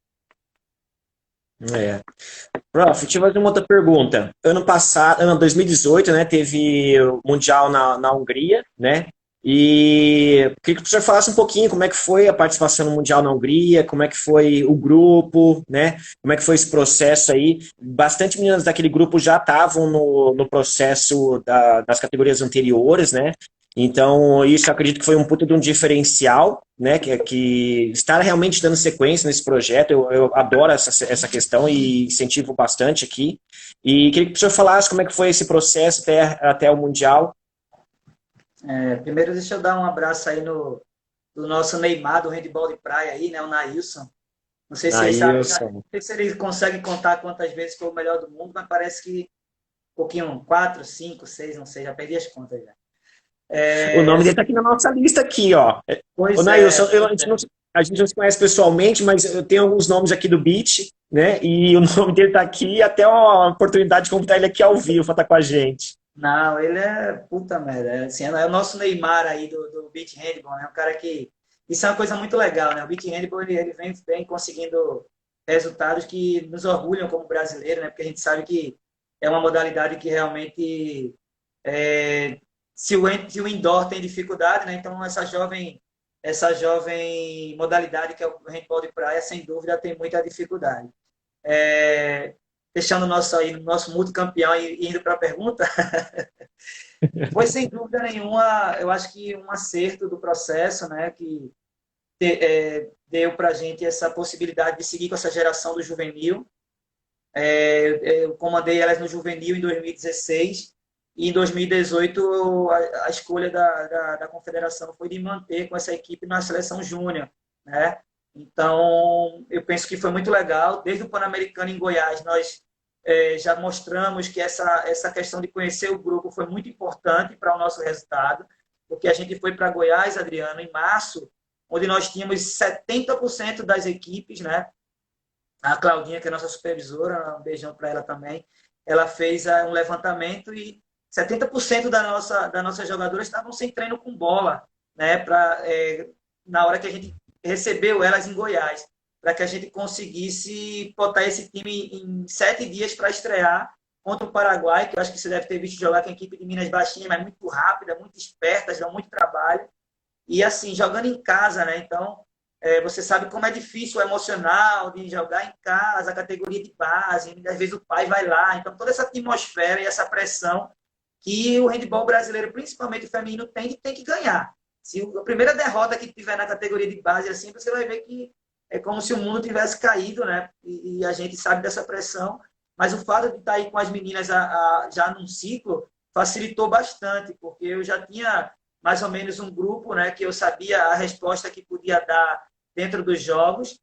Prof, deixa eu fazer uma outra pergunta. Ano passado, ano 2018, né, teve o Mundial na Hungria, né? E queria que o professor falasse um pouquinho como é que foi a participação no Mundial na Hungria, como é que foi o grupo, né? Como é que foi esse processo aí. Bastante meninas daquele grupo já estavam no processo das categorias anteriores, né? Então, isso eu acredito que foi um puta de um diferencial, né? Que estar realmente dando sequência nesse projeto, eu adoro essa questão e incentivo bastante aqui. E queria que o professor falasse como é que foi esse processo até o Mundial. Primeiro, deixa eu dar um abraço aí do nosso Neymar, do handebol de praia aí, né? O Nailson. Não sei se ele sabe, não Nailson. sei se ele consegue contar quantas vezes foi o melhor do mundo, mas parece que um pouquinho, 4, 5, 6, não sei, já perdi as contas já. O É, nome dele tá aqui na nossa lista aqui, ó. Ô, pois Nailson, é, pois é. a gente não se conhece pessoalmente, mas eu tenho alguns nomes aqui do Beat, né? E o nome dele tá aqui e até uma oportunidade de convidar ele aqui ao vivo para estar com a gente. Não, ele é puta merda. Assim, é o nosso Neymar aí do beach handball, né? Um cara que. Isso é uma coisa muito legal, né? O beach handball ele vem conseguindo resultados que nos orgulham como brasileiro, né? Porque a gente sabe que é uma modalidade que realmente. É, se o indoor tem dificuldade, né? Então essa jovem modalidade que é o handball de praia, sem dúvida, tem muita dificuldade. É, deixando o nosso multicampeão e indo para a pergunta, foi sem dúvida nenhuma, eu acho que um acerto do processo, né, que deu para a gente essa possibilidade de seguir com essa geração do juvenil. Eu comandei elas no juvenil em 2016 e em 2018 a escolha da confederação foi de manter com essa equipe na seleção júnior, né? Então, eu penso que foi muito legal. Desde o Pan-Americano em Goiás, nós já mostramos que essa questão de conhecer o grupo foi muito importante para o nosso resultado, porque a gente foi para Goiás, Adriano, em março, onde nós tínhamos 70% das equipes, né? A Claudinha, que é nossa supervisora, um beijão para ela também, ela fez um levantamento e 70% das nossas jogadoras estavam sem treino com bola, né? Na hora que a gente recebeu elas em Goiás, para que a gente conseguisse botar esse time em 7 dias para estrear contra o Paraguai, que eu acho que você deve ter visto jogar com a equipe de Minas Baixinha, mas muito rápida, muito espertas, dão muito trabalho. E assim, jogando em casa, né? Então, você sabe como é difícil o emocional de jogar em casa, a categoria de base, às vezes o pai vai lá. Então, toda essa atmosfera e essa pressão que o handebol brasileiro, principalmente o feminino, tem que ganhar. Se a primeira derrota que tiver na categoria de base, assim, você vai ver que é como se o mundo tivesse caído, né? E a gente sabe dessa pressão. Mas o fato de estar aí com as meninas já num ciclo facilitou bastante, porque eu já tinha mais ou menos um grupo, né, que eu sabia a resposta que podia dar dentro dos jogos.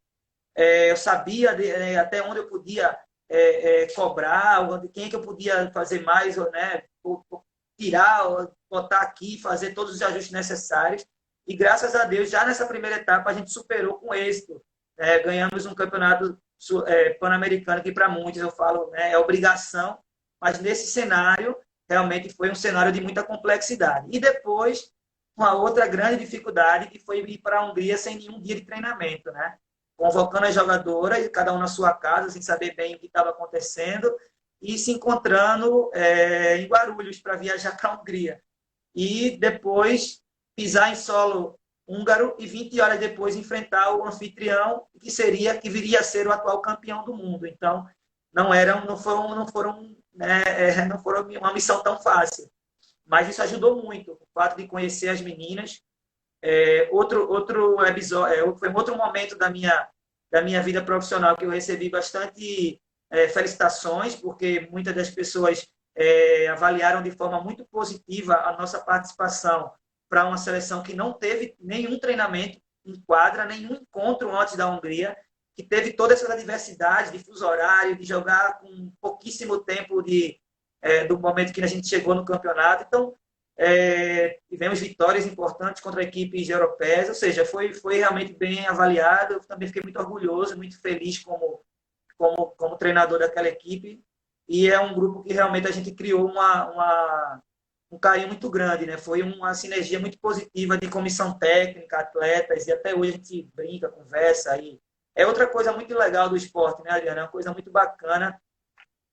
Eu sabia até onde eu podia cobrar, quem é que eu podia fazer mais, né, tirar, botar aqui, fazer todos os ajustes necessários. E graças a Deus, já nessa primeira etapa, a gente superou com êxito. Ganhamos um campeonato pan-americano, que para muitos eu falo, né, é obrigação, mas nesse cenário, realmente foi um cenário de muita complexidade. E depois, uma outra grande dificuldade, que foi ir para a Hungria sem nenhum dia de treinamento, né? Convocando as jogadoras, cada um na sua casa, sem saber bem o que estava acontecendo, e se encontrando em Guarulhos para viajar para a Hungria. E depois pisar em solo húngaro e 20 horas depois enfrentar o anfitrião, que viria a ser o atual campeão do mundo. Então, não foram uma missão tão fácil. Mas isso ajudou muito, o fato de conhecer as meninas. Outro episódio, foi um outro momento da minha vida profissional que eu recebi bastante felicitações, porque muitas das pessoas avaliaram de forma muito positiva a nossa participação para uma seleção que não teve nenhum treinamento em quadra, nenhum encontro antes da Hungria, que teve toda essa diversidade de fuso horário, de jogar com pouquíssimo tempo do momento que a gente chegou no campeonato. Então, tivemos vitórias importantes contra equipes europeias, ou seja, foi realmente bem avaliado. Eu também fiquei muito orgulhoso, muito feliz como treinador daquela equipe. E é um grupo que realmente a gente criou um carinho muito grande, né? Foi uma sinergia muito positiva de comissão técnica, atletas, e até hoje a gente brinca, conversa. E é outra coisa muito legal do esporte, né, Adriana? É uma coisa muito bacana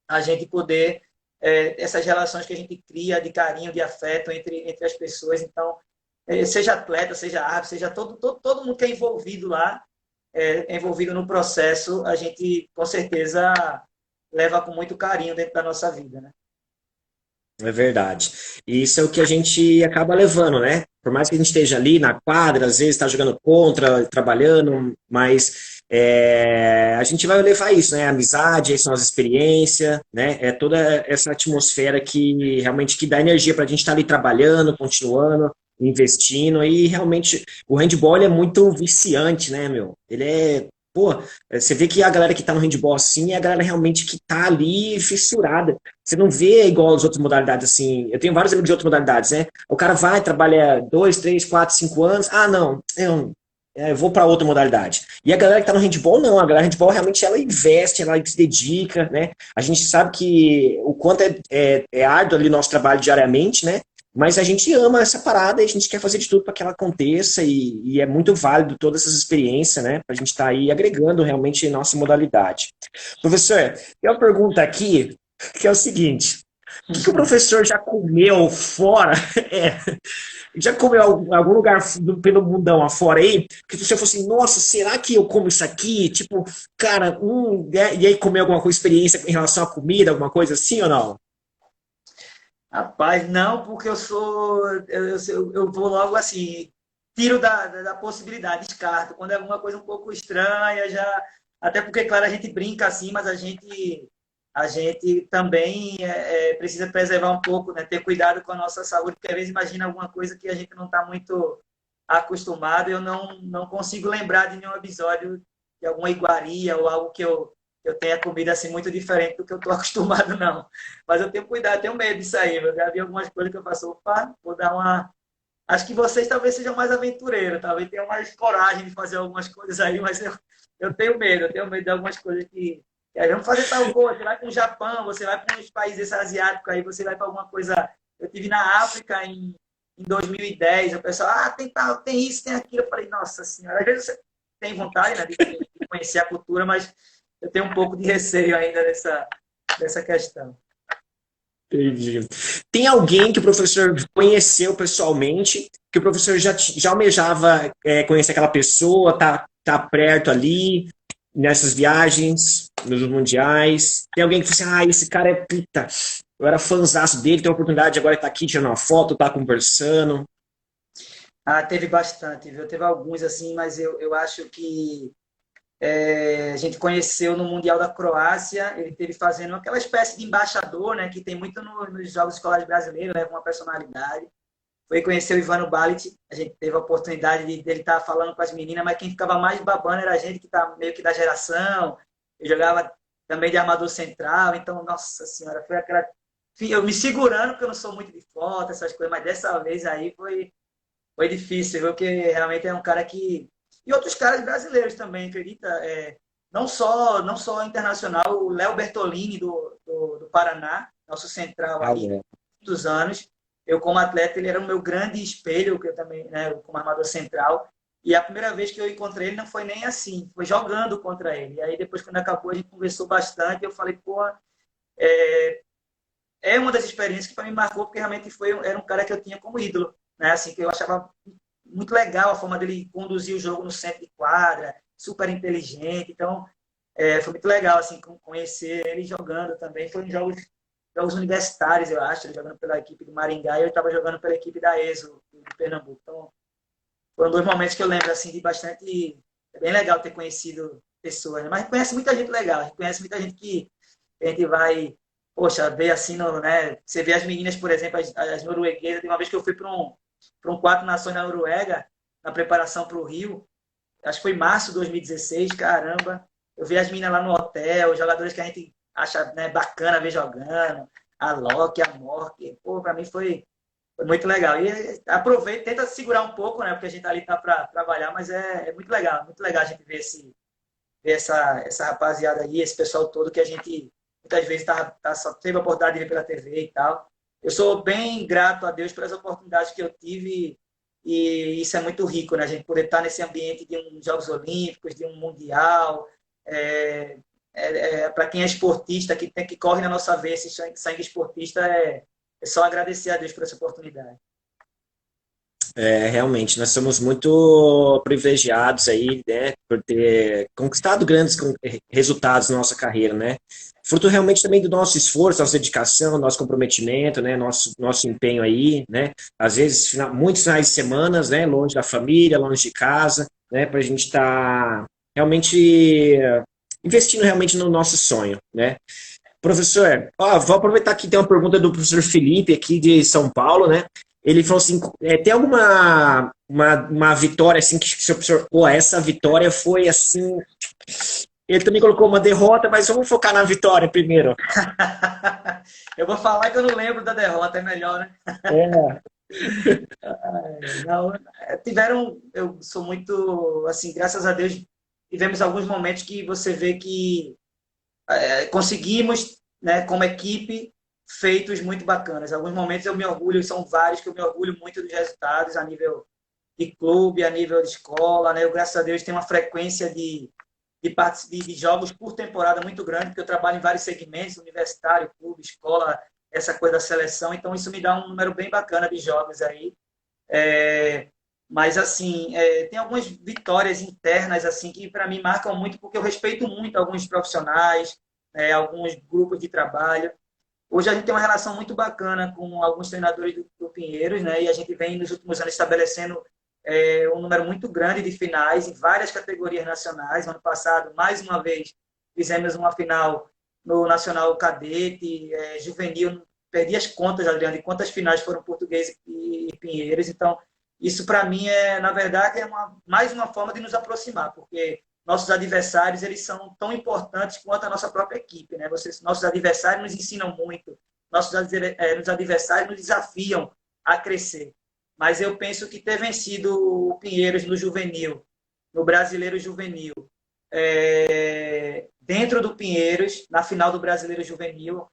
a gente poder essas relações que a gente cria de carinho, de afeto entre as pessoas. Então, seja atleta, seja árbitro, seja todo mundo que é envolvido lá, envolvido no processo, a gente com certeza leva com muito carinho dentro da nossa vida, né? É verdade. E isso é o que a gente acaba levando, né? Por mais que a gente esteja ali na quadra, às vezes está jogando contra, trabalhando, mas a gente vai levar isso, né? A amizade, essa nossa experiência, né? É toda essa atmosfera que realmente que dá energia para a gente estar ali trabalhando, continuando, investindo. E realmente o handball ele é muito viciante, né, meu? Ele é. Pô, você vê que a galera que tá no handball assim é a galera realmente que tá ali fissurada. Você não vê igual as outras modalidades assim. Eu tenho vários amigos de outras modalidades, né? O cara vai, trabalha 2, 3, 4, 5 anos. Ah, não, eu vou para outra modalidade. E a galera que tá no handball, não. A galera do handball realmente ela investe, ela se dedica, né? A gente sabe que o quanto é árduo ali o nosso trabalho diariamente, né? Mas a gente ama essa parada e a gente quer fazer de tudo para que ela aconteça e é muito válido todas essas experiências, né? Para a gente estar aí agregando realmente nossa modalidade. Professor, tem uma pergunta aqui que é o seguinte: o que o professor já comeu fora? É, já comeu algum lugar pelo mundão afora aí? Que você falou assim, nossa, será que eu como isso aqui? Tipo, cara, e aí comeu alguma coisa, experiência em relação à comida, alguma coisa assim ou não? Rapaz, não, porque eu vou logo assim, tiro da possibilidade, descarto. Quando é alguma coisa um pouco estranha, já. Até porque, claro, a gente brinca assim, mas a gente também precisa preservar um pouco, né? Ter cuidado com a nossa saúde, porque às vezes imagina alguma coisa que a gente não está muito acostumado. Eu não consigo lembrar de nenhum episódio de alguma iguaria ou algo que eu tenha comido assim muito diferente do que eu estou acostumado, não. Mas eu tenho cuidado, tenho medo disso aí. Eu já vi algumas coisas que eu faço, opa, vou dar uma. Acho que vocês talvez sejam mais aventureiros, talvez tenham mais coragem de fazer algumas coisas aí, mas eu tenho medo de algumas coisas que aí, vamos fazer tal coisa. Você vai para o Japão, você vai para uns países asiáticos, aí você vai para alguma coisa. Eu tive na África em 2010, o pessoal, tem tal, tem isso, tem aquilo. Eu falei, nossa senhora, às vezes você tem vontade, né, de conhecer a cultura, mas eu tenho um pouco de receio ainda dessa questão. Entendi. Tem alguém que o professor conheceu pessoalmente, que o professor já almejava conhecer aquela pessoa, tá perto ali, nessas viagens, nos mundiais. Tem alguém que fala assim, esse cara é puta, eu era fãzaço dele, tem a oportunidade de agora estar aqui tirando uma foto, tá conversando. Teve bastante, viu? Teve alguns assim, mas eu acho que a gente conheceu no Mundial da Croácia, ele teve fazendo aquela espécie de embaixador, né, que tem muito nos Jogos Escolares Brasileiros, leva uma personalidade. Foi conhecer o Ivano Balit, a gente teve a oportunidade dele estar falando com as meninas, mas quem ficava mais babando era a gente que tá meio que da geração. Eu jogava também de armador central, então, nossa senhora, foi aquela. Eu me segurando, porque eu não sou muito de foto, essas coisas, mas dessa vez aí foi difícil, viu? Porque realmente é um cara que. E outros caras brasileiros também, acredita? Não só internacional, o Léo Bertolini, do Paraná, nosso central Ah, aí, é. muitos anos. Eu, como atleta, ele era o meu grande espelho, que eu também, né, como armador central. E a primeira vez que eu encontrei ele não foi nem assim, foi jogando contra ele. E aí, depois, quando acabou, a gente conversou bastante. Eu falei, pô, é uma das experiências que para mim marcou, porque realmente era um cara que eu tinha como ídolo, né? Assim, que eu achava muito legal a forma dele conduzir o jogo no centro de quadra, super inteligente. Então, foi muito legal assim conhecer ele jogando também. Foi em jogos universitários, eu acho, ele jogando pela equipe do Maringá e eu estava jogando pela equipe da ESO, de Pernambuco. Então, foram dois momentos que eu lembro assim de bastante. É bem legal ter conhecido pessoas, né? Mas conhece muita gente legal, a gente conhece muita gente que a gente vai, poxa, ver assim, né? Você vê as meninas, por exemplo, as norueguesas. Tem uma vez que eu fui para um Quatro Nações na Noruega, na preparação para o Rio, acho que foi em março de 2016, caramba. Eu vi as meninas lá no hotel, os jogadores que a gente acha, né, bacana ver jogando, a Loki, a Mork. Pô, para mim foi muito legal. E aproveita, tenta segurar um pouco, né? Porque a gente ali tá para trabalhar, mas é muito legal a gente ver essa rapaziada aí, esse pessoal todo que a gente muitas vezes só teve a oportunidade de ver pela TV e tal. Eu sou bem grato a Deus pelas oportunidades que eu tive e isso é muito rico, né? A gente poder estar nesse ambiente de uns Jogos Olímpicos, de um Mundial. Para quem é esportista, que corre na nossa veia, esse sangue esportista, é só agradecer a Deus por essa oportunidade. Realmente, nós somos muito privilegiados aí, né, por ter conquistado grandes resultados na nossa carreira, né? Fruto realmente também do nosso esforço, nossa dedicação, nosso comprometimento, né, nosso empenho aí, né? Às vezes, muitos finais de semana, né, longe da família, longe de casa, né, para a gente estar realmente investindo realmente no nosso sonho, né? Professor, ó, vou aproveitar que tem uma pergunta do professor Felipe aqui de São Paulo, né? Ele falou assim, tem alguma uma vitória assim que o seu professor, pô, essa vitória foi assim. Ele também colocou uma derrota, mas vamos focar na vitória primeiro. Eu vou falar que eu não lembro da derrota, é melhor, né? É, Não, tiveram, eu sou muito, assim, graças a Deus, tivemos alguns momentos que você vê que conseguimos, né, como equipe, feitos muito bacanas. Alguns momentos eu me orgulho, são vários que eu me orgulho muito dos resultados a nível de clube, a nível de escola, né? Eu, graças a Deus, tenho uma frequência de jogos por temporada muito grande, porque eu trabalho em vários segmentos, universitário, clube, escola, essa coisa da seleção, então isso me dá um número bem bacana de jogos aí. É, mas, assim, tem algumas vitórias internas, assim, que para mim marcam muito, porque eu respeito muito alguns profissionais, alguns grupos de trabalho. Hoje a gente tem uma relação muito bacana com alguns treinadores do Pinheiros, né? E a gente vem nos últimos anos estabelecendo um número muito grande de finais em várias categorias nacionais. No ano passado, mais uma vez, fizemos uma final no Nacional Cadete, Juvenil. Perdi as contas, Adriano, de quantas finais foram Português e Pinheiros. Então, isso para mim na verdade, mais uma forma de nos aproximar, porque nossos adversários eles são tão importantes quanto a nossa própria equipe, né? Nossos adversários nos ensinam muito, nossos adversários nos desafiam a crescer. Mas eu penso que ter vencido o Pinheiros no juvenil, no Brasileiro Juvenil, dentro do Pinheiros, na final do Brasileiro Juvenil,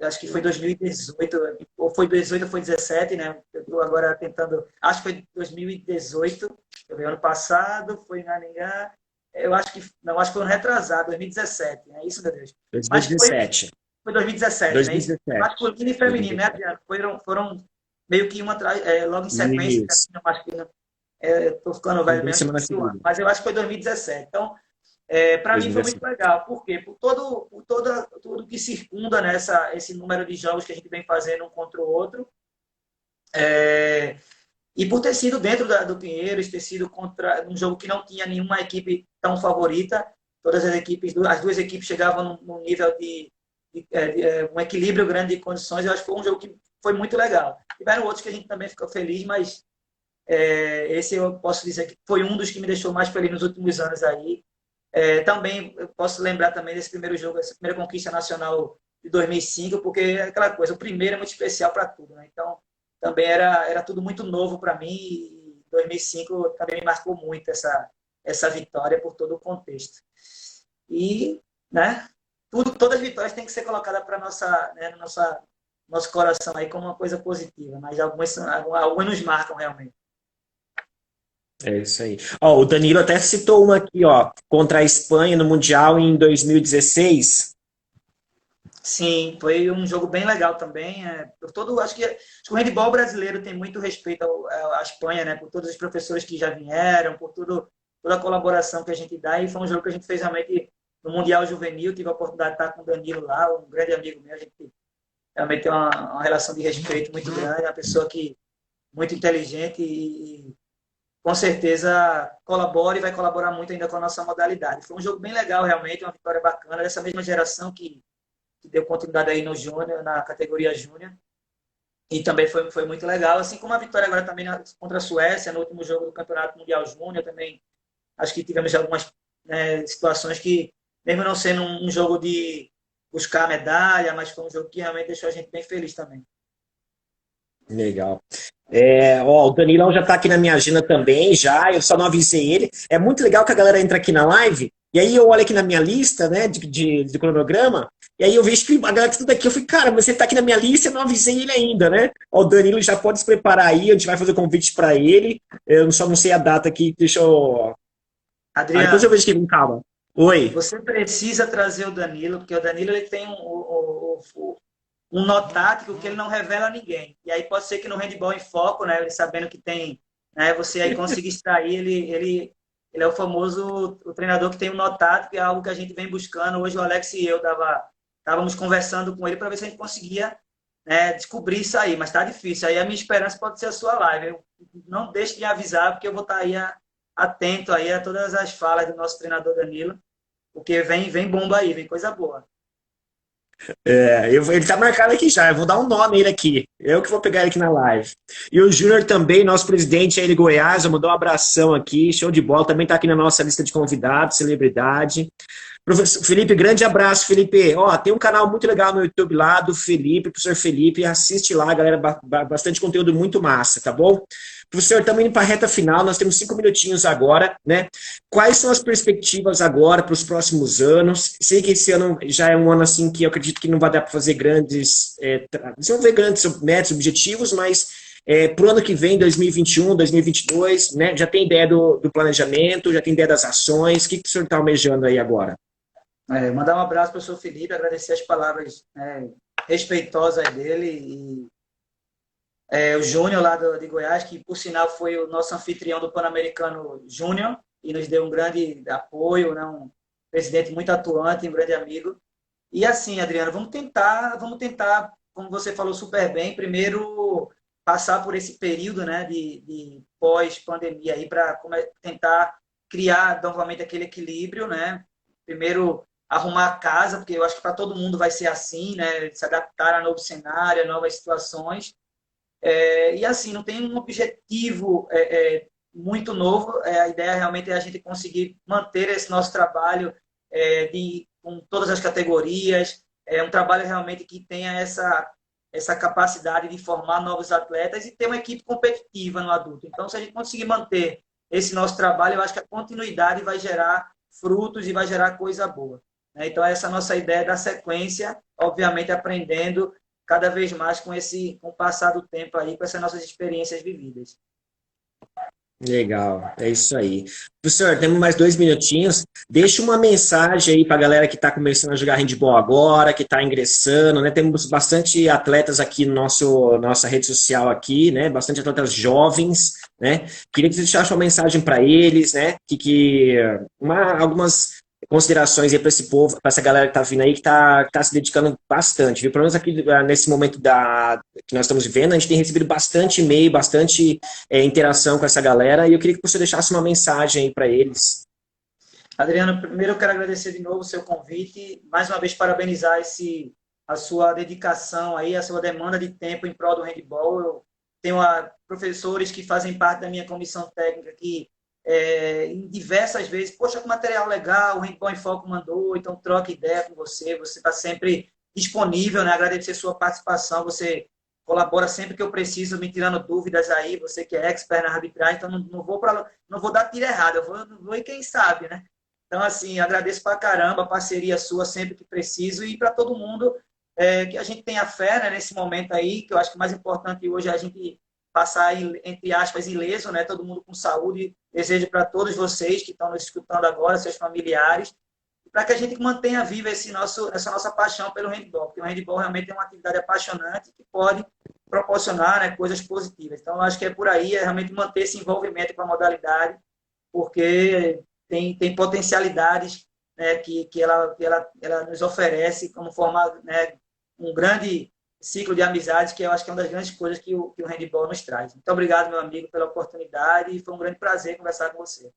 acho que foi 2018, ou foi 18 ou foi 17, né? Eu estou agora tentando, acho que foi 2018, ano passado, foi em Maringá, eu acho que, não, acho que foi ano retrasado, 2017, é isso, meu Deus. Mas foi 2017, né? Isso, 2017. masculino e feminino, né, Adriano? Foram meio que uma logo em sequência, Isso. masculino, estou ficando velho Duas mesmo, semanas esqueci o ano, seguidas. mas eu acho que foi 2017. Então, para mim foi muito 2017. legal. Por quê? Tudo que circunda esse número de jogos que a gente vem fazendo um contra o outro. E por ter sido dentro do Pinheiros, ter sido contra um jogo que não tinha nenhuma equipe tão favorita, todas as duas equipes chegavam num nível de um equilíbrio grande de condições. Eu acho que foi um jogo que foi muito legal. Tiveram outros que a gente também ficou feliz, mas esse eu posso dizer que foi um dos que me deixou mais feliz nos últimos anos aí. Também eu posso lembrar também desse primeiro jogo, essa primeira conquista nacional de 2005, porque é aquela coisa, o primeiro é muito especial para tudo, né? Então, também era tudo muito novo para mim e 2005 também me marcou muito essa vitória por todo o contexto. E, né, todas as vitórias têm que ser colocadas para né, nosso coração aí como uma coisa positiva, mas algumas nos marcam realmente. É isso aí. Ó, o Danilo até citou uma aqui, ó, contra a Espanha no Mundial em 2016. Sim, foi um jogo bem legal também. Acho que o handebol brasileiro tem muito respeito à Espanha, né? Por todos os professores que já vieram, por toda a colaboração que a gente dá. E foi um jogo que a gente fez realmente no Mundial Juvenil. Tive a oportunidade de estar com o Danilo lá, um grande amigo meu. A gente realmente tem uma relação de respeito muito grande. Uma pessoa que muito inteligente e com certeza colabora e vai colaborar muito ainda com a nossa modalidade. Foi um jogo bem legal, realmente, uma vitória bacana dessa mesma geração que deu continuidade aí no Júnior, na categoria Júnior. E também foi muito legal, assim como a vitória agora também contra a Suécia, no último jogo do Campeonato Mundial Júnior, também acho que tivemos algumas situações que, mesmo não sendo um jogo de buscar a medalha, mas foi um jogo que realmente deixou a gente bem feliz também. Legal. Ó, o Danilão já tá aqui na minha agenda também, já, eu só não avisei ele. É muito legal que a galera entra aqui na live, e aí eu olho aqui na minha lista, né, de cronograma, e aí eu vejo que a galera que tá tudo aqui, eu falei, cara, mas ele tá aqui na minha lista, eu não avisei ele ainda, né? Ó, o Danilo já pode se preparar aí, a gente vai fazer o convite para ele, eu só não sei a data aqui, deixa eu... Ah, depois eu Adriano, vejo aqui com calma. Oi. você precisa trazer o Danilo, porque o Danilo ele tem um nó tático que ele não revela a ninguém. E aí pode ser que no handball em foco, né, ele sabendo que tem né? Você aí conseguir extrair, ele é o famoso o treinador que tem um notado, que é algo que a gente vem buscando. Hoje o Alex e eu estávamos conversando com ele para ver se a gente conseguia, né, descobrir isso aí, mas está difícil. Aí a minha esperança pode ser a sua live. Eu não deixe de me avisar, porque eu vou estar aí atento aí a todas as falas do nosso treinador Danilo, porque vem bomba aí, vem coisa boa. Ele tá marcado aqui já, eu vou dar um nome a ele aqui. Eu que vou pegar ele aqui na live. E o Júnior também, nosso presidente aí de Goiás, eu mandou um abração aqui, show de bola, também tá aqui na nossa lista de convidados, celebridade. Professor Felipe, grande abraço, Felipe. Ó, tem um canal muito legal no YouTube lá do Felipe, professor Felipe, assiste lá, galera, bastante conteúdo muito massa, tá bom? Professor, estamos indo para a reta final, nós temos 5 minutinhos agora, né? Quais são as perspectivas agora para os próximos anos? Sei que esse ano já é um ano assim que eu acredito que não vai dar para fazer grandes, desenvolver grandes metas, objetivos, mas para o ano que vem, 2021, 2022, né? Já tem ideia do planejamento, já tem ideia das ações, o que o senhor está almejando aí agora? Mandar um abraço para o professor Felipe, agradecer as palavras respeitosas dele e o Júnior lá de Goiás, que por sinal foi o nosso anfitrião do Pan-Americano Júnior e nos deu um grande apoio, né? Um presidente muito atuante, um grande amigo. E assim, Adriano, vamos tentar, como você falou super bem, primeiro passar por esse período, né, de pós-pandemia aí para tentar criar novamente aquele equilíbrio, né? Primeiro arrumar a casa, porque eu acho que para todo mundo vai ser assim, né? Se adaptar a novo cenário, a novas situações. E assim, não tem um objetivo muito novo. A ideia realmente é a gente conseguir manter esse nosso trabalho com todas as categorias. É um trabalho realmente que tenha essa capacidade de formar novos atletas e ter uma equipe competitiva no adulto. Então, se a gente conseguir manter esse nosso trabalho, eu acho que a continuidade vai gerar frutos e vai gerar coisa boa. Então, essa é a nossa ideia da sequência, obviamente aprendendo cada vez mais com o passar do tempo aí, com essas nossas experiências vividas. Legal, é isso aí. Professor, temos mais 2 minutinhos. Deixa uma mensagem aí para a galera que está começando a jogar handball agora, que está ingressando, né? Temos bastante atletas aqui no nossa rede social aqui, né? Bastante atletas jovens, né? Queria que você deixasse uma mensagem para eles, né? Algumas considerações aí para esse povo, para essa galera que está vindo aí, que tá se dedicando bastante, viu? Pelo menos aqui nesse momento que nós estamos vivendo, a gente tem recebido bastante e-mail, bastante interação com essa galera, e eu queria que você deixasse uma mensagem aí para eles. Adriano, primeiro eu quero agradecer de novo o seu convite, mais uma vez parabenizar a sua dedicação aí, a sua demanda de tempo em prol do handball. Eu tenho professores que fazem parte da minha comissão técnica que em diversas vezes, poxa, que material legal, o Handball em Foco mandou, então troca ideia com você está sempre disponível, né? Agradecer sua participação, você colabora sempre que eu preciso, me tirando dúvidas aí, você que é expert na arbitragem, então não vou dar tiro errado, eu vou e quem sabe, né? Então, assim, agradeço pra caramba a parceria sua sempre que preciso e para todo mundo que a gente tenha fé, né, nesse momento aí, que eu acho que o mais importante hoje é a gente passar, entre aspas, ileso, né? Todo mundo com saúde. Desejo para todos vocês que estão nos escutando agora, seus familiares, para que a gente mantenha viva essa nossa paixão pelo handball, porque o handball realmente é uma atividade apaixonante que pode proporcionar, né, coisas positivas. Então, eu acho que é por aí, é realmente manter esse envolvimento com a modalidade, porque tem potencialidades, né, que ela nos oferece como forma, né, um grande ciclo de amizades, que eu acho que é uma das grandes coisas que o handball nos traz. Muito obrigado, meu amigo, pela oportunidade e foi um grande prazer conversar com você.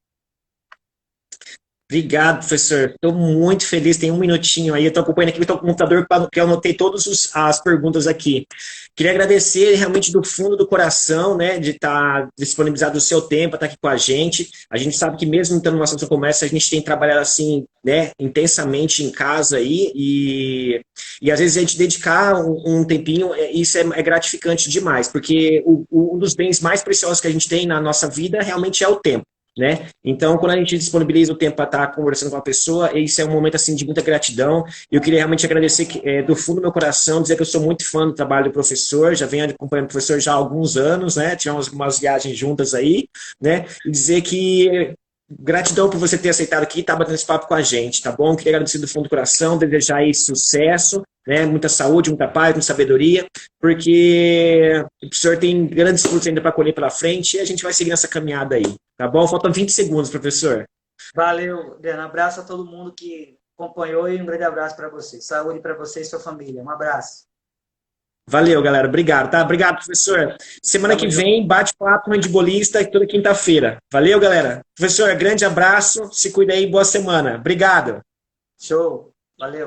Obrigado, professor. Estou muito feliz. Tem 1 minutinho aí. Eu estou acompanhando aqui no computador que eu anotei todas as perguntas aqui. Queria agradecer realmente do fundo do coração, né, de estar disponibilizado o seu tempo, estar aqui com a gente. A gente sabe que mesmo estando numa situação como essa, a gente tem trabalhado assim, né, intensamente em casa aí e às vezes a gente dedicar um tempinho, isso é gratificante demais, porque um dos bens mais preciosos que a gente tem na nossa vida realmente é o tempo. Né? Então, quando a gente disponibiliza o tempo para estar conversando com a pessoa, isso é um momento assim de muita gratidão. Eu queria realmente agradecer do fundo do meu coração, dizer que eu sou muito fã do trabalho do professor, já venho acompanhando o professor já há alguns anos, né? Tivemos algumas viagens juntas aí, né? E dizer que gratidão por você ter aceitado aqui e estar batendo esse papo com a gente, tá bom? Queria agradecer do fundo do coração, desejar aí sucesso, né? Muita saúde, muita paz, muita sabedoria, porque o senhor tem grandes frutos ainda para colher pela frente e a gente vai seguir nessa caminhada aí, tá bom? Faltam 20 segundos, professor. Valeu, Adriano. Abraço a todo mundo que acompanhou e um grande abraço para você. Saúde para você e sua família. Um abraço. Valeu, galera. Obrigado, tá? Obrigado, professor. Semana Tamo que junto. vem, bate-papo handibolista toda quinta-feira. Valeu, galera. Professor, grande abraço. Se cuida aí, boa semana. Obrigado. Show. Valeu.